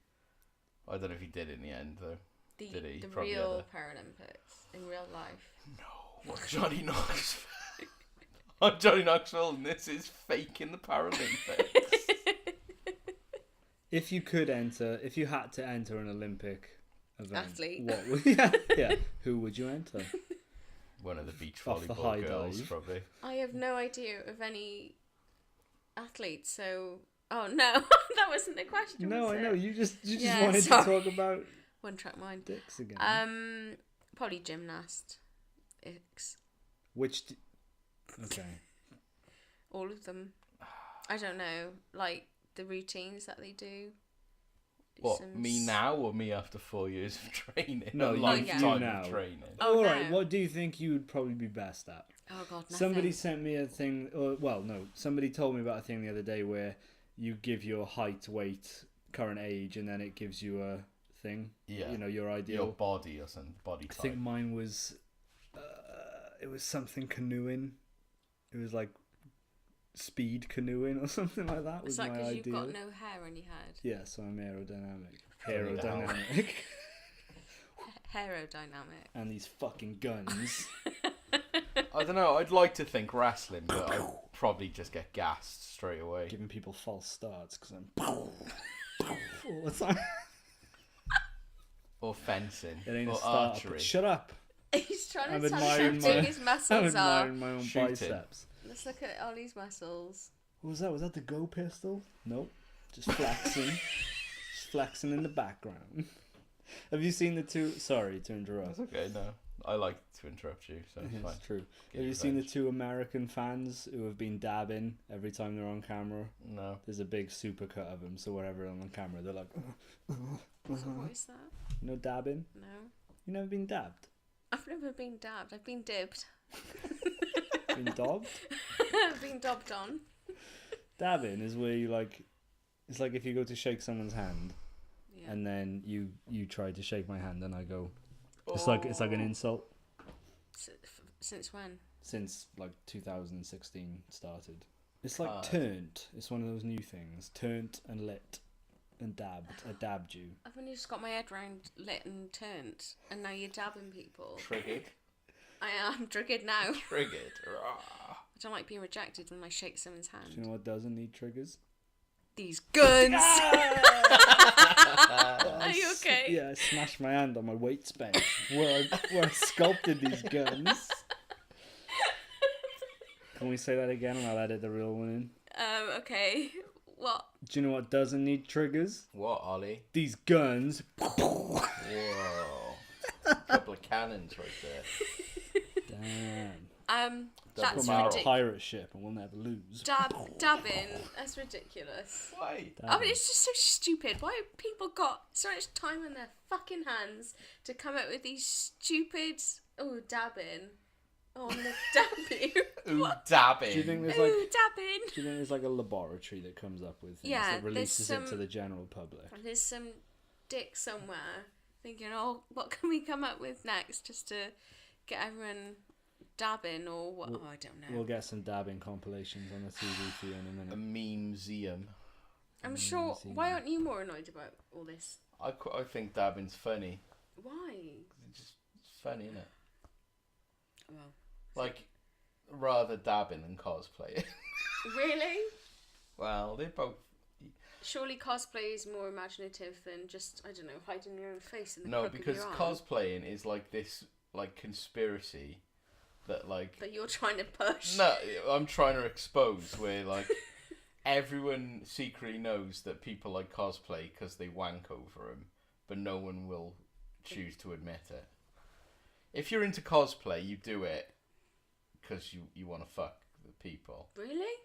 I don't know if he did in the end, though. The, Did he? the Probably real had Paralympics in real life. No. What, Johnny Knoxville? I'm Johnny Knoxville, and this is fake in the Paralympics. If you had to enter an Olympic event, Athlete. what would, yeah, who would you enter? One of the beach Off the volleyball high girls, dive. probably. I have no idea of any athletes, so... Oh, no. That wasn't the question, No, was I it? know you just Yeah, wanted sorry. to talk about One track mind. dicks again. Probably gymnast. Okay. All of them. I don't know. Like, the routines that they do. What, me now or me after 4 years of training? No, A you lifetime now. of training. Oh, All right. no. What do you think you would probably be best at? Oh, God, nothing. Somebody sent me a thing. Somebody told me about a thing the other day where you give your height, weight, current age, and then it gives you a thing. Yeah. You know, your ideal. Your body or something, body I type. think mine was it was something canoeing. It was like speed canoeing or something like that. Was Is that my because ideal. you've got no hair on your head? Yeah, so I'm aerodynamic. Aerodynamic. And these fucking guns. I don't know. I'd like to think wrestling, but I'd probably just get gassed straight away. Giving people false starts because I'm all the time. Or fencing. It ain't or a start. archery. Shut up. He's trying I'm to tell us admiring how big my- his I'm muscles are. admiring my own Shooting. biceps. Let's look at Ollie's muscles. What was that? Was that the Go pistol? Nope. Just flexing. Just flexing in the background. Have you seen the two... Sorry to interrupt. That's okay, no. I like to interrupt you, so it's fine. It's true. Get Have you seen the revenge. two American fans who have been dabbing every time they're on camera? No. There's a big supercut of them, so wherever they're on camera, they're like... So what is that? You know dabbing? No. You never been dabbed? I've never been dabbed. I've been dibbed. Been dobbed? I've been dobbed on. Dabbing is where you like... It's like if you go to shake someone's hand, Yeah. and then you try to shake my hand, and I go... It's like an insult. Since when? Since like 2016 started. It's like Ah. turned. It's one of those new things. Turned and lit and dabbed. I dabbed you. I've only just got my head round lit and turned, and now you're dabbing people. Triggered. I am triggered now. Triggered. I don't like being rejected when I shake someone's hand. Do you know what doesn't need triggers? These guns! Are you okay? Yeah, I smashed my hand on my weights bench where I sculpted these guns. Can we say that again and I'll edit the real one in? Okay. What? Do you know what doesn't need triggers? What, Ollie? These guns. Whoa. Couple of cannons right there. Damn. That's Put me on a ridiculous. pirate ship and we'll never lose. Dabbing. That's ridiculous. Why? I mean, it's just so stupid. Why have people got so much time on their fucking hands to come up with these stupid... Oh, dabbing. Oh, I'm gonna dab you. Ooh, dabbing. Do you think there's Ooh, like... dabbing. Do you think there's like a laboratory that comes up with things Yeah, that releases there's it to some- the general public? There's some dick somewhere thinking, oh, what can we come up with next just to get everyone dabbing or what? Oh, I don't know. We'll get some dabbing compilations on the TV for you in a A minute. meme-museum. I'm sure. see Why that. aren't you more annoyed about all this? I think dabbing's funny. Why? It's funny, isn't it? Well, Like, rather dabbing than cosplay. really? Well, they're both... Surely cosplay is more imaginative than just, I don't know, hiding your own face in the No, crook because of your arm cosplaying is like this, like, conspiracy that, like... that you're trying to push. No, I'm trying to expose where, like, everyone secretly knows that people like cosplay because they wank over them, but no one will choose to admit it. If you're into cosplay, you do it because you want to fuck the people. Really?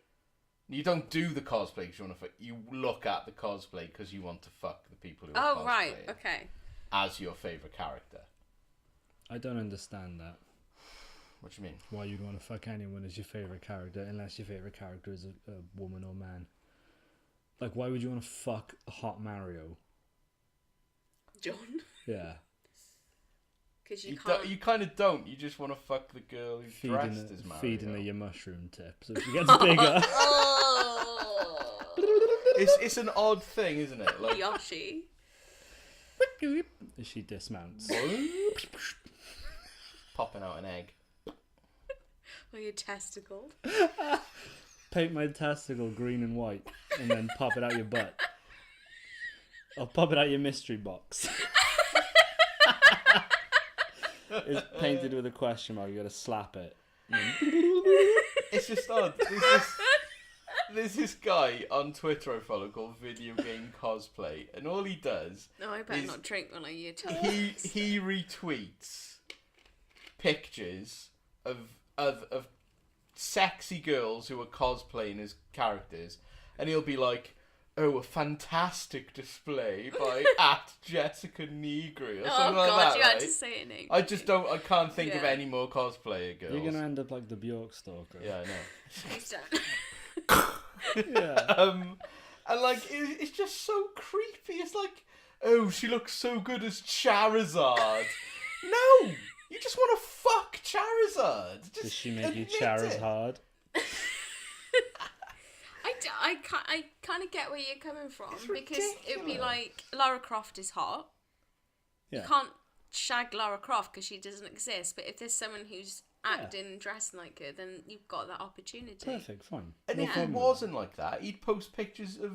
You don't do the cosplay because you want to fuck. You look at the cosplay because you want to fuck the people who are Oh, cosplaying right. Okay. as your favourite character. I don't understand that. What do you mean? Why you'd want to fuck anyone as your favourite character unless your favourite character is a woman or man. Like, why would you want to fuck a hot Mario? John? Yeah. Because you You, can't. you kind of don't. You just want to fuck the girl who's dressed as Mario. Feeding her your mushroom tip so she gets bigger. Oh! It's an odd thing, isn't it? Like, Yoshi. As she dismounts. popping out an egg. Or your testicle. Paint my testicle green and white and then pop it out your butt. Or pop it out your mystery box. It's painted with a question mark. You gotta slap it. It's just odd. There's this guy on Twitter I follow called Video Game Cosplay, and all he does No, I better is not drink when I hear he retweets pictures of sexy girls who are cosplaying as characters, and he'll be like, "Oh, a fantastic display by at Jessica Negri," or Oh something like god, that. you had right? to say a name. I can't think of Yeah. any more cosplayer girls. You're gonna end up like the Bjork stalker. Yeah, I know. Please don't. Yeah. And like it's just so creepy. It's like, oh, she looks so good as Charizard. No, you just want to fuck Charizard. Just Does she make you admit it. Charizard? I kind of get where you're coming from, It's because it would be ridiculous. like Lara Croft is hot. Yeah. You can't shag Lara Croft because she doesn't exist. But if there's someone who's acting and dressing like her, then you've got that opportunity. Perfect, fine. And No if it problem with wasn't like that, he'd post pictures of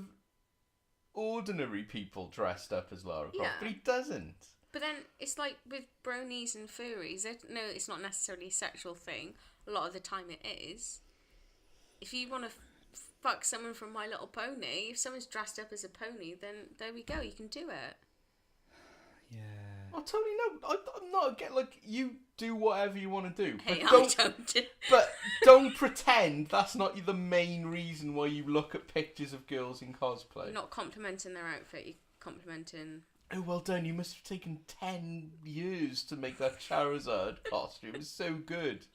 ordinary people dressed up as Lara Croft, Yeah. but he doesn't. But then it's like with bronies and furries. No, it's not necessarily a sexual thing. A lot of the time it is. If you want to fuck someone from My Little Pony, if someone's dressed up as a pony, then there we go. You can do it. Yeah. Oh, Tony, no, I'm not again. Like, you do whatever you want to do, Hey, but I don't. don't do. But don't pretend that's not the main reason why you look at pictures of girls in cosplay. You're not complimenting their outfit. You're complimenting. Oh, well done. You must have taken 10 years to make that Charizard costume. It's so good.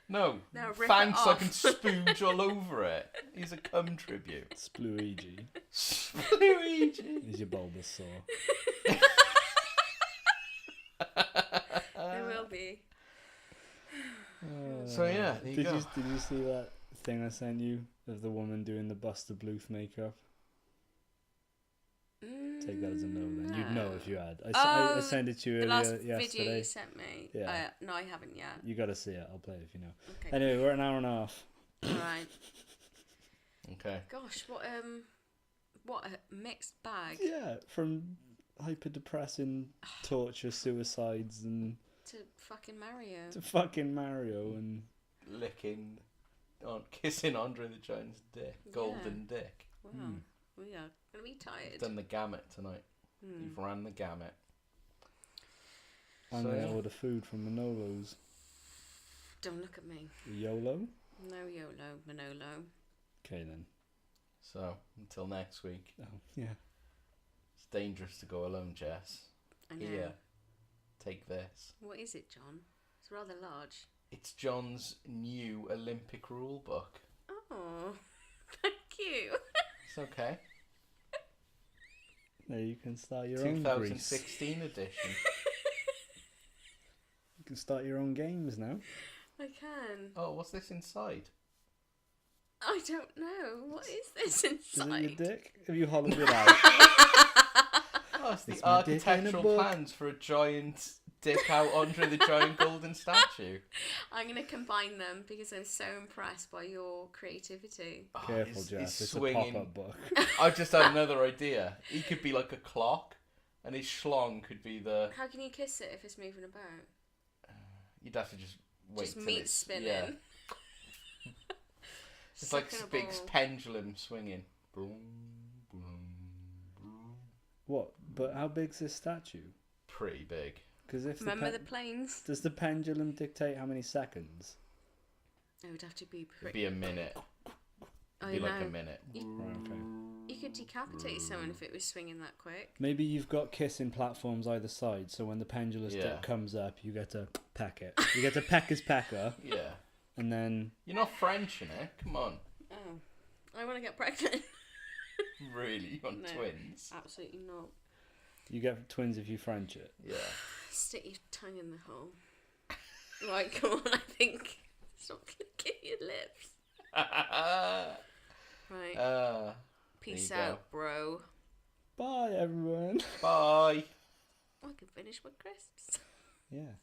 No, Now rip it thanks. I off. can spooge all over it. He's a cum tribute. Spluigi Spluigi. is your Bulbasaur. There will be. So yeah, there you Did go. did you see that thing I sent you of the woman doing the Buster Bluth makeup? Take that as a no then. You'd know if you had. I sent it to you The last earlier video yesterday. you sent me. Yeah. No, I haven't yet. You gotta see it. I'll play it if you know. Okay. Anyway, we're at an hour and a half. Alright. Okay. Gosh, what a mixed bag Yeah, from hyper depressing torture, suicides, and to fucking Mario. to fucking Mario and Licking, kissing Andre the Giant's dick, golden dick. Wow. We are gonna be tired. Done the gamut tonight. You've ran the gamut. I'm So, gonna yeah. order food from Manolo's. Don't look at me. YOLO. No YOLO, Manolo. Okay then. So until next week. Oh yeah. It's dangerous to go alone, Jess. I know. Here, take this. What is it, John? It's rather large. It's John's new Olympic rule book. Oh, thank you. It's okay. Now you can start your own Greece. 2016 edition. You can start your own games now. I can. Oh, what's this inside? I don't know. What is this Is it inside? your dick? Have you hollowed it out? Oh, it's the It's my dick in a architectural book. plans for a giant dick out Andre the Giant golden statue. I'm going to combine them because I'm so impressed by your creativity. Oh, Careful, he's Jeff. It's swinging. a pop-up book. I've just had another idea. He could be like a clock, and his schlong could be the. How can you kiss it if it's moving about? You'd have to just wait Just till meat it's spinning. Yeah. It's like Sucking a big ball. pendulum swinging. Boom, boom, boom. What? But how big's this statue? Pretty big. Because if Remember the the planes? does the pendulum dictate how many seconds? It would have to be It'd pretty. be a minute. I It'd be like know. a minute. Right, okay. You could decapitate someone if it was swinging that quick. Maybe you've got kissing platforms either side, so when the pendulum Yeah. stick comes up, you get to peck it. You get to peck his pecker, Yeah. and then You're not French in it. Come on. Oh, I want to get pregnant. Really? You want No. twins? Absolutely not. you get twins if you French it. Yeah. Stick your tongue in the hole. Right, come on, I think. Stop licking your lips. Right. Peace there you out, bro. Bye, everyone. Bye. I can finish my crisps. Yeah.